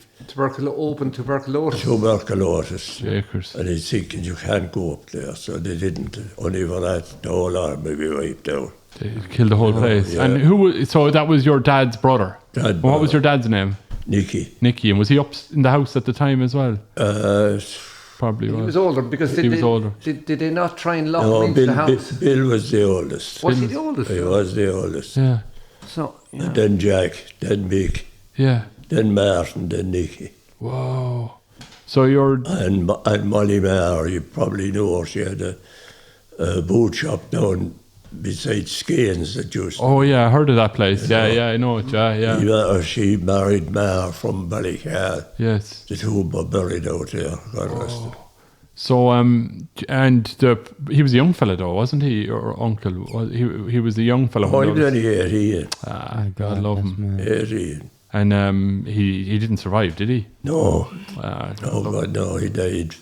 open tuberculosis. tuberculosis? Shakers. And he's sick and you can't go up there. So they didn't. Only for that, the whole army be wiped out. They killed the whole place. yeah. And so that was your dad's brother? Dad What was brother. your dad's name? Nicky. Nicky. And was he up in the house at the time as well? Probably He was. was older because He was older. Did they not try and lock him No, into the house? Bill was the oldest. Was he the oldest? He was the oldest. Yeah. So, yeah. Then Jack, then Mick, Yeah. then Martin, then Nicky. Whoa. So you're... And Molly Maher, you probably know her. She had a boot shop down beside Skeins that used. Oh, yeah, I heard of that place. Yeah, I know it. Yeah. She married Maher from Ballycar. Yes. The two were buried out there. God rest him. So, he was a young fella though, wasn't he? Or uncle? He was a young fella. Oh, he when was there was- only 18. God love him. 18. And he didn't survive, did he? No. God Oh, love God, no, he died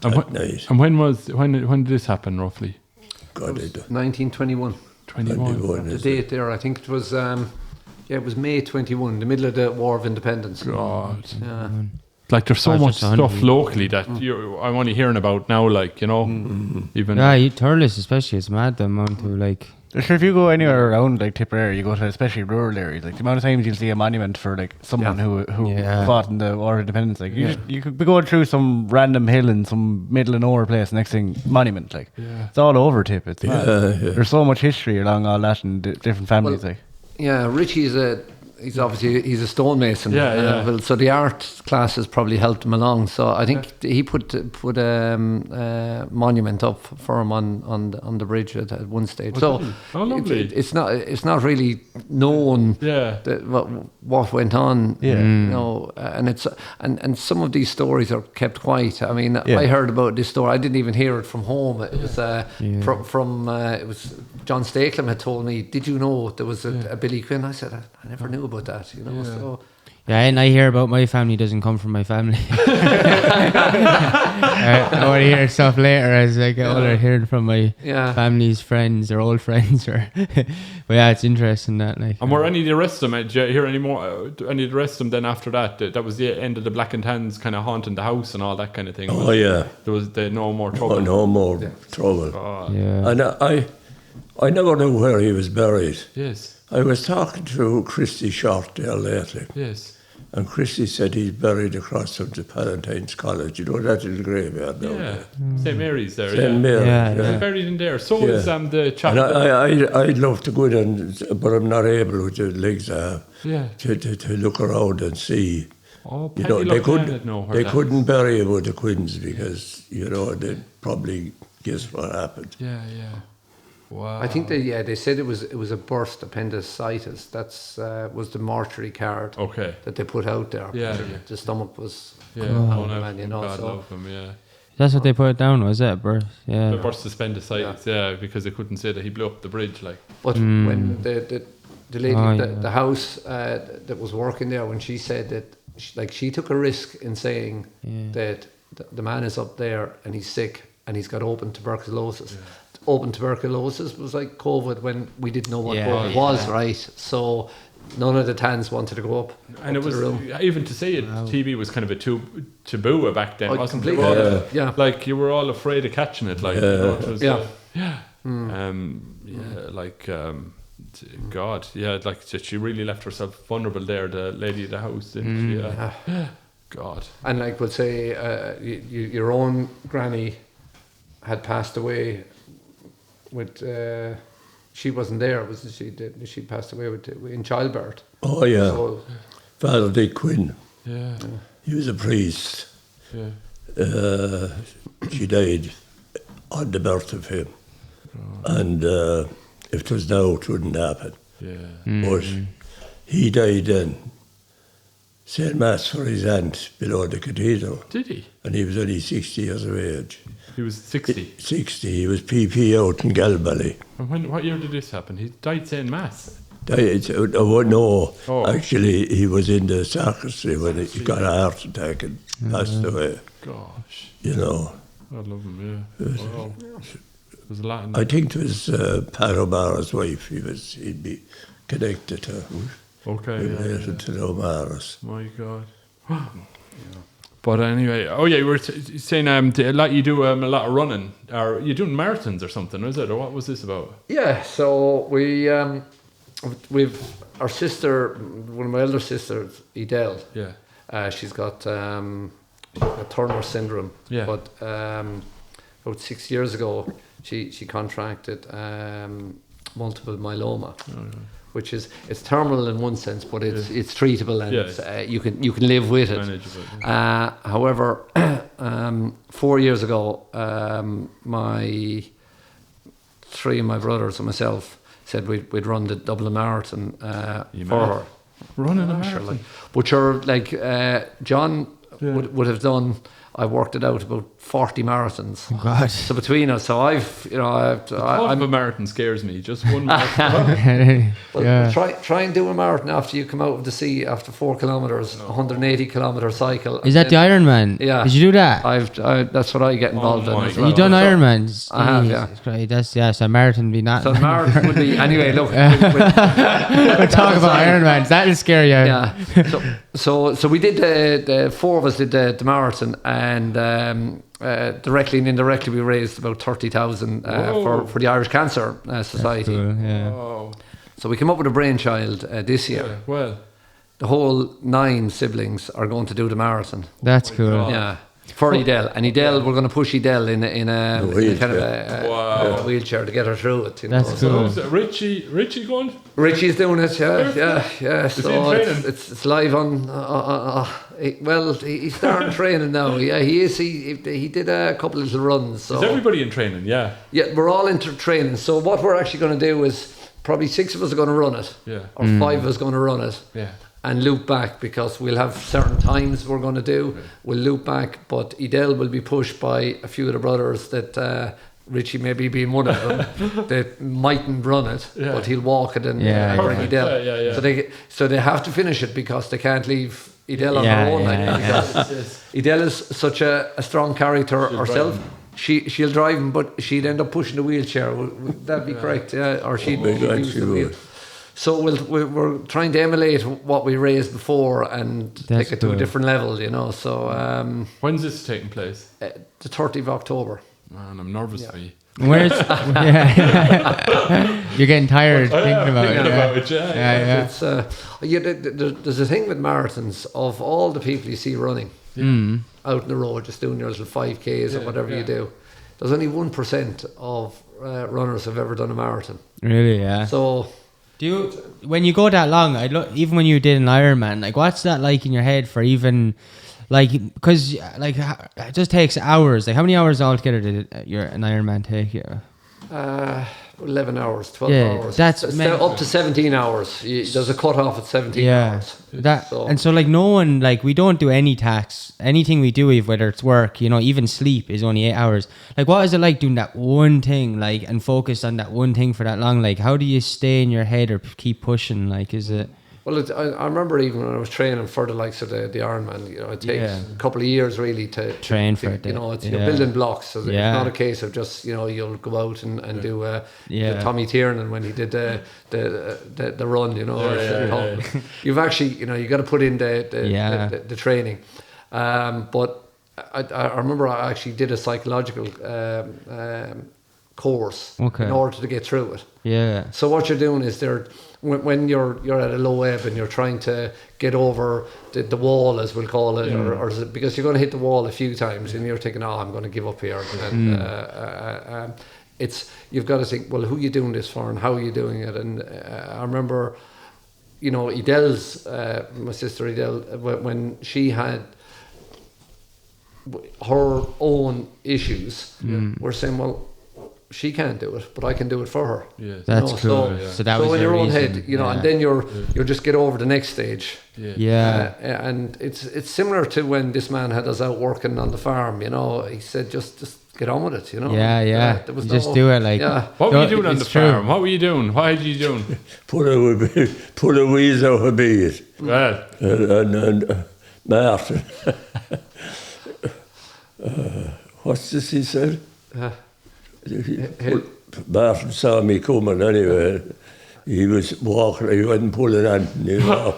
And that night. And when did this happen roughly? God, I don't. 1921. 21. The date there, I think it was. It was May 21, the middle of the War of Independence. God. Yeah. Like there's so Gosh, much that's stuff 100. locally that I'm only hearing about now. Like even Yeah, you Thurles especially, it's mad the amount of like... Sure, if you go anywhere around like Tipperary, you go to especially rural areas, like the amount of times you'll see a monument for like someone who Yeah. fought in the War of Independence. Like you could be going through some random hill in some middle of nowhere place, next thing monument. Like it's all over Tip. It's mad. There's so much history along all that and different families. Well, like Yeah, Richie's he's obviously a stonemason. Yeah. Well, so the art classes probably helped him along. So I think he put a monument up for him on the bridge at one stage. So lovely. it's not really known that what went on. Yeah. You know, and some of these stories are kept quiet. I mean, I heard about this story. I didn't even hear it from home. It was from it was John Stakelum had told me. Did you know there was a Billy Quinn? I said I never knew about that. You know, so. Yeah, and I hear about my family doesn't come from my family. I want to hear stuff later as I get older, hearing from my family's friends or old friends. But yeah, it's interesting that like. And were any of the rest of them? Did you hear any more? Any of the rest of them? Then after that, that was the end of the Black and Tans kind of haunting the house and all that kind of thing. Oh, yeah. There was no more trouble. Oh, no more trouble. Yeah. And I never knew where he was buried. Yes. I was talking to Christy Short there lately. Yes. And Christy said he's buried across from the Palatine's College. You know that little graveyard down there. St. Mary's there. St. Mary's. He's buried in there. So is the chapel. And I'd love to go in, but I'm not able with the legs I have to look around and see. Oh, You know, they couldn't bury him with the Quinns because, you know, they'd probably guess what happened. Yeah. Wow. I think they said it was a burst appendicitis. That's was the mortuary card that they put out there. Yeah. The stomach was man, you know. God So love him, That's what they put down, was it? Birth? Yeah. The burst appendicitis, because they couldn't say that he blew up the bridge, like. But when the lady the house that was working there, when she said that she took a risk in saying that the man is up there and he's sick and he's got open tuberculosis. Open tuberculosis was like COVID when we didn't know what COVID was, right? So none of the Tans wanted to go up. And it was even to say it, TB was kind of a taboo back then, wasn't it? Completely. Like you were all afraid of catching it, like you know, it was, God, like she really left herself vulnerable there, the lady of the house, didn't she? God. And like we'll say, your own granny had passed away with. She wasn't there, wasn't she? She passed away in childbirth. Oh yeah, So, Father Dick Quinn. Yeah. He was a priest. Yeah. She died on the birth of him, and if it was now, it wouldn't happen. Yeah. But he died then. Said mass for his aunt below the cathedral, Did he? and he was only 60 years of age. He was 60. 60. He was PP out in Galbally. And what year did this happen? He died saying mass. Died. Oh no, Oh. actually, he was in the sacristy when he got a heart attack and passed away. Gosh. You know. I love him, yeah. Wow. There's a lot in I think it was Pat O'Mara's wife. He'd be connected to. Okay. Related to the O'Maras. My God. But anyway, you were saying like you do a lot of running. Are you doing marathons or something, is it? Or what was this about? yeah, so we've our sister, one of my elder sisters, Edel. Yeah. She's got a Turner syndrome. Yeah. But about 6 years ago, she contracted multiple myeloma. Which is, it's terminal in one sense, but it's treatable and you can live with it. Manageable, yeah. However, 4 years ago, three of my brothers and myself said we'd run the Dublin Marathon for her. Running a Sure, marathon. but sure, like John would have done. I worked it out about 40 marathons. God. So between us, so I've I'm a marathon scares me. Just one marathon. Yeah. Try and do a marathon after you come out of the sea after 4 kilometres, 180 kilometre cycle. Is that the Ironman? Yeah. Did you do that? That's what I get involved in. my As God. well. You done Ironmans? I have, yeah. Jesus Christ, that's so marathon would be not. So the marathon would be anyway. Look, We'll talk about Ironmans. That'll scare you. yeah. So we did the four of us did the marathon, and directly and indirectly we raised about 30,000 for the Irish Cancer Society. Cool, yeah. Oh, So we came up with a brainchild this year. yeah. Well, The whole 9 siblings are going to do the marathon. That's cool. God. Yeah. For Edel, and Edel, we're going to push Edel in a kind of a wheelchair to get her through it. You know? That's so cool. who's that? Richie going? Richie's doing it, yeah. Is he So in training? it's live on. Well, he's starting training now. Yeah, he is. He did a couple of little runs. So Is everybody in training? Yeah. yeah, we're all into training. So what we're actually going to do is probably 6 of us are going to run it, Yeah. or 5 of us going to run it. Yeah. And loop back, because we'll have certain times we're going to do. We'll loop back, but Edel will be pushed by a few of the brothers that Richie maybe being one of them that mightn't run it, but he'll walk it and bring Edel. Yeah. So they have to finish it because they can't leave Edel on her own. Because Edel is such a strong character herself. She'll drive him, but she'd end up pushing the wheelchair. Would that be correct? Yeah, or she'd use the wheel. So we're trying to emulate what we raised before and take it to a different level, you know. So When's this taking place? the 30th of October. Man, I'm nervous for you. Where's you're getting tired thinking about it. Yeah. It's there's a thing with marathons, of all the people you see running out in the road, just doing your little 5Ks or whatever you do. There's only 1% of runners have ever done a marathon. Really, yeah. So. When you go that long, even when you did an Ironman, like what's that like in your head for even, like, because like it just takes hours. Like how many hours altogether did an Ironman take you? 11 hours, 12 hours. That's up to 17 hours. There's a cut off at 17 hours. So like no one, like we don't do any tasks. Anything we do, whether it's work, you know, even sleep is only 8 hours. Like what is it like doing that one thing, like, and focus on that one thing for that long? Like how do you stay in your head or keep pushing? Like is it? Well, I remember even when I was training for the likes of the Ironman, you know, it takes a couple of years really to train for it. You know, you're building blocks. So it's not a case of just, you know, you'll go out and do the Tommy Tiernan when he did the run, you know. You've actually, you know, you got to put in the training. But I remember I actually did a psychological course Okay. in order to get through it. Yeah. So what you're doing is when you're at a low ebb and you're trying to get over the wall, as we'll call it, or is it, because you're going to hit the wall a few times and you're thinking, oh, I'm going to give up here. And you've got to think, well, who are you doing this for and how are you doing it? And I remember, you know, Edele's, my sister Edele, when she had her own issues, we're saying, well, she can't do it, but I can do it for her. Yes. That's so, cool. So that was in your your own reason. head, you know, Yeah. and then you'll just get over the next stage. Yeah. And it's similar to when this man had us out working on the farm. You know, he said just get on with it. You know. Yeah. There was You just do it like. Yeah. What were you doing on the It's true. farm? What were you doing? What had you doing? Put a wheeze out of bees. Well, And Martin. What's this he said? Martin saw me coming anyway. He was walking, he wasn't pulling on, you know.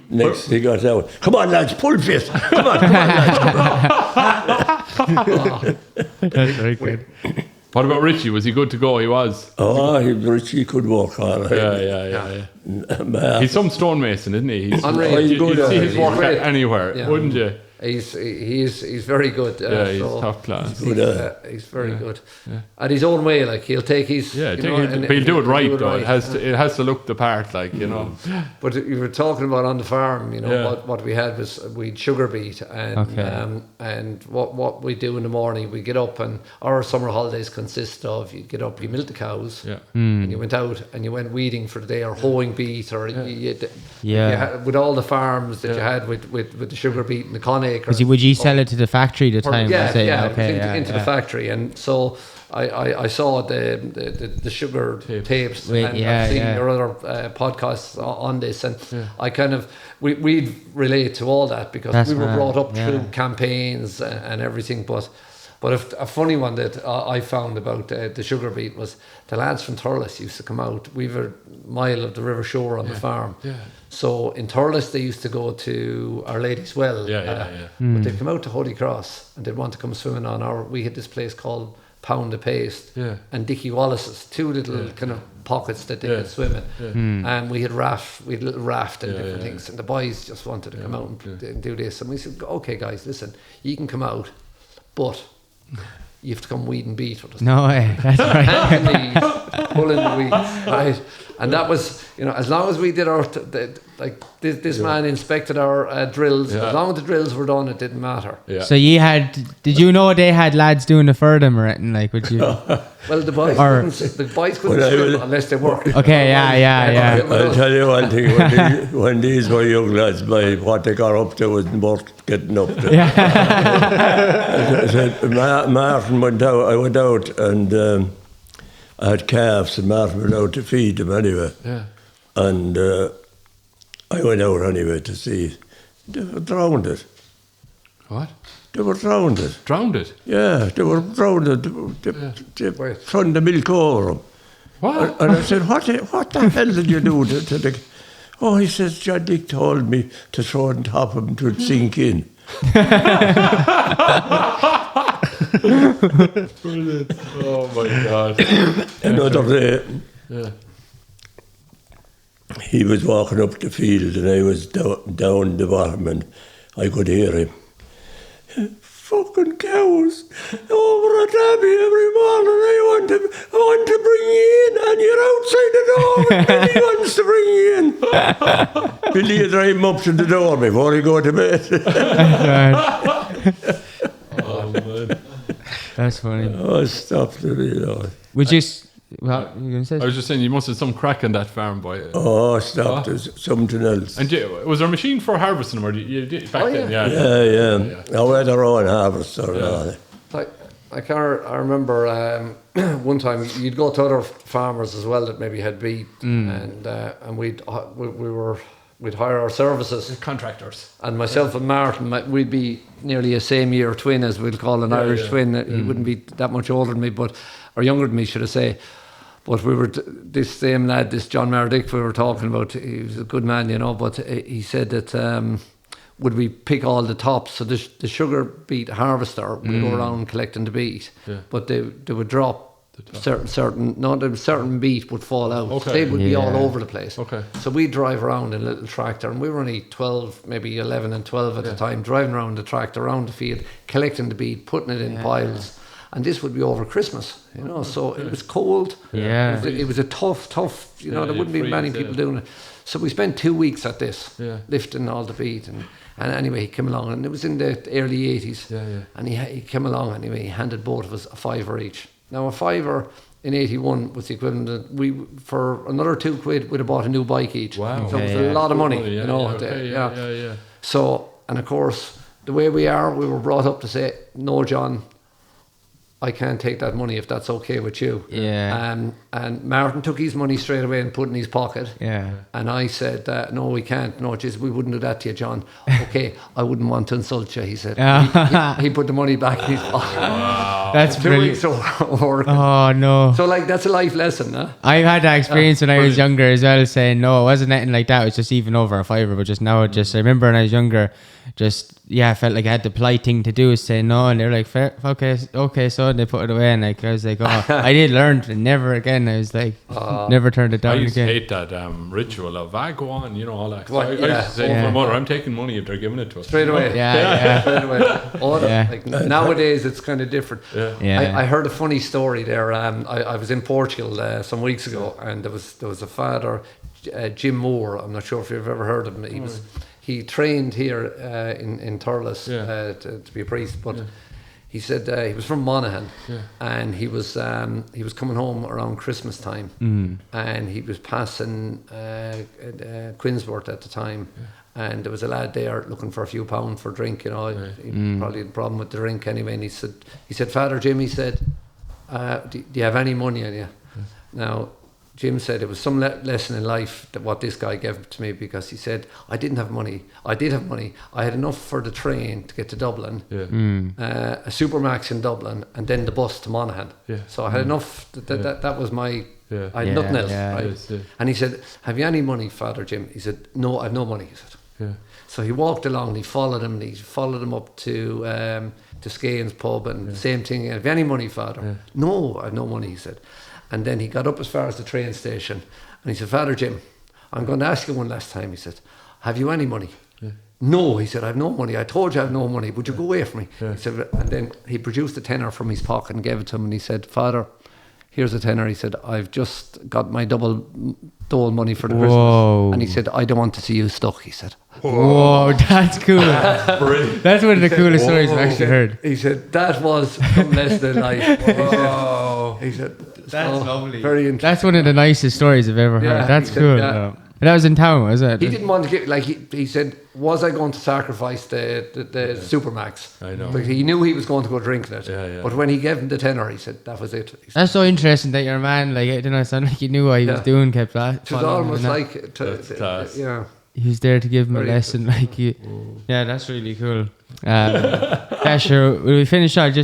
Next he got out, come on lads, pull fist. Come on lads. That's very good. what about Richie? Was he good to go? He was. Oh, Richie could walk all right. Yeah. He's some stonemason, isn't he? He's, Unreal. you'd Good, see his he's work great. anywhere, Yeah. wouldn't you? He's very good. He's top class. He's very good. At his own way, like he'll take his. Yeah, you know, but he'll do it right though. right. It has to look the part, like, you know. But you were talking about on the farm, you know, Yeah. what we had was we'd sugar beet and what we do in the morning, we get up, and our summer holidays consist of, you get up, you milk the cows, and you went out and you went weeding for the day or hoeing beet, or you had, with all the farms that you had with the sugar beet and the con acres. Would you sell it to the factory at the time? Into the factory, and so I saw the sugar tapes, and I've seen your other podcasts on this, and I kind of we'd relate to all that because we were brought up through campaigns and everything. But a funny one that I found about the sugar beet was the lads from Thurles used to come out. We were a mile of the river shore on the farm. So in Thurles they used to go to Our Lady's Well. But they'd come out to Holy Cross and they'd want to come swimming we had this place called Pound of Paste and Dickie Wallace's, two little kind of pockets that they could swim in. And we had a little raft and different things. And the boys just wanted to come out and do this. And we said, okay guys, listen, you can come out, but you have to come weed and beat with us. No way. That's right. Pulling the weeds, right? And that was, you know, as long as we did our, this man inspected our drills. As long as the drills were done, it didn't matter. So did you know they had lads doing the for them or anything, like, would you? Well, the boys couldn't swim unless they worked. Okay, yeah. I'll tell you one thing, when these were young lads, what they got up to wasn't worth getting up to. Martin went out, I went out and I had calves and Martin went out to feed them anyway. And I went out anyway to see. They were drowned. What? They were drowned. Drowned? Yeah, they were drowned. They thrown the milk over them. What? And I said, what the hell did you do to the... Oh, he says, John Dick told me to throw it on top of him to sink in. Oh my God. Another day, he was walking up the field and I was down the bottom and I could hear him. Fucking cows over at Abbey every morning. I want to bring you in, and you're outside the door. And Billy wants to bring you in. Billy would drive him up to the door before he go to bed. Oh man. That's funny. Oh, stop the real. Would you? What were you gonna say? I was just saying, you must have some crack on that farm, boy. Oh, stop! There's something else. And was there a machine for harvesting them, or you did back then? Yeah. I had our own harvester. I remember one time you'd go to other farmers as well that maybe had beet, and we'd hire our services. Contractors. And myself and Martin, we'd be nearly a same year twin, as we'll call an Irish twin. He wouldn't be that much older than me, or younger than me, should I say. But we were, this same lad, this John Mardick we were talking about, he was a good man, you know, but he said that would we pick all the tops? So the sugar beet harvester would go around collecting the beet, but they would drop certain beat would fall out. Okay. They would be all over the place. Okay. So we'd drive around in a little tractor, and we were only 12, maybe 11 and 12 at the time, driving around the tractor, around the field, collecting the beat, putting it in piles. And this would be over Christmas, so it was cold. Yeah. It was a tough, there wouldn't be many people doing it. So we spent 2 weeks at this, lifting all the beat. And anyway, he came along, and it was in the early 80s. And he came along, anyway, he handed both of us a £5 each. Now, a £5 in 81 was the equivalent of, for another £2 we'd have bought a new bike each. Wow. So it was a lot of money, So, and of course, the way we were brought up to say, no, John, I can't take that money if that's okay with you. Yeah. And Martin took his money straight away and put it in his pocket. Yeah. And I said, no, we can't. No, just we wouldn't do that to you, John. Okay, I wouldn't want to insult you, he said. He put the money back in his pocket. Wow. That's 2 weeks of work. Oh, no. So, that's a life lesson, huh? I had that experience when I was younger as well, saying no, it wasn't anything like that. It was just even over a £5, but just now, I remember when I was younger, I felt like I had the polite thing to do is say no, and they were like, okay, so they put it away, and I was like, oh, I did learn, and never again. I was like, never turned it down I used again. to hate that ritual of, go on, all that. Well, I used to say to my mother, I'm taking money if they're giving it to us. Straight away. Straight away. Nowadays, it's kind of different. I heard a funny story there. I was in Portugal some weeks ago, and there was a father, Jim Moore. I'm not sure if you've ever heard of him. He trained here in Thurles to be a priest, but he said he was from Monaghan, and he was coming home around Christmas time, and he was passing Quinsworth at the time, and there was a lad there looking for a few pounds for drink. He probably had a problem with the drink anyway, and he said, Father Jim, he said, do you have any money on you? Now, Jim said it was some lesson in life that what this guy gave to me, because he said, I didn't have money. I did have money. I had enough for the train to get to Dublin, a Supermax in Dublin, and then the bus to Monaghan. So I had enough. That was my... I had nothing else. Right? And he said, have you any money, Father Jim? He said, no, I have no money. He said. So he walked along, and he followed him up to Skehan's pub, and same thing. Have you any money, Father? No, I have no money, he said. And then he got up as far as the train station, and he said, Father Jim, I'm going to ask you one last time. He said, have you any money? No, he said, I have no money. I told you I have no money. Would you go away from me? He said, and then he produced a tenner from his pocket and gave it to him, and he said, Father, here's a tenner. He said, I've just got my double dole money for the Christmas. And he said, I don't want to see you stuck, he said. Whoa, that's cool. That's one of the coolest stories I've actually heard. He said, that was some less than life. He said, that's lovely. Very interesting. That's one of the nicest stories I've ever heard. That's cool. And that was in town, was it? He didn't want to get, he said, was I going to sacrifice the Supermax? I know. But he knew he was going to go drinking it. But when he gave him the tenner, he said, that was it. That's so interesting that your man, it didn't sound like he knew what he was doing, kept that. It was almost like, he was there to give him a lesson, yeah, that's really cool. Sure. Will we finish out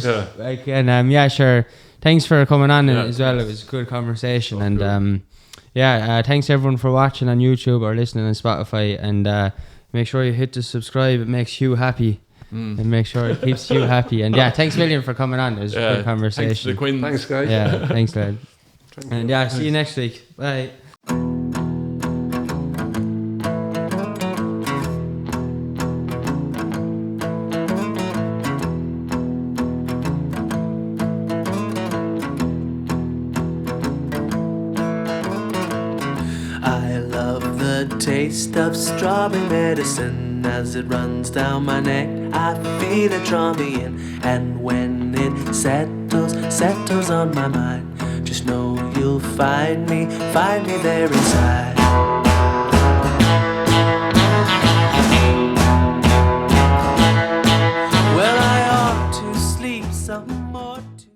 sure. Thanks for coming on as well. It was a good conversation, and thanks everyone for watching on YouTube or listening on Spotify, and make sure you hit the subscribe. It makes you happy, and make sure it keeps you happy. And thanks William for coming on. It was a good conversation. Thanks to the Quinn. Thanks guys. Yeah, thanks lad. And see you next week. Bye. Taste of strawberry medicine as it runs down my neck. I feel it draw me in, and when it settles on my mind, just know you'll find me there inside.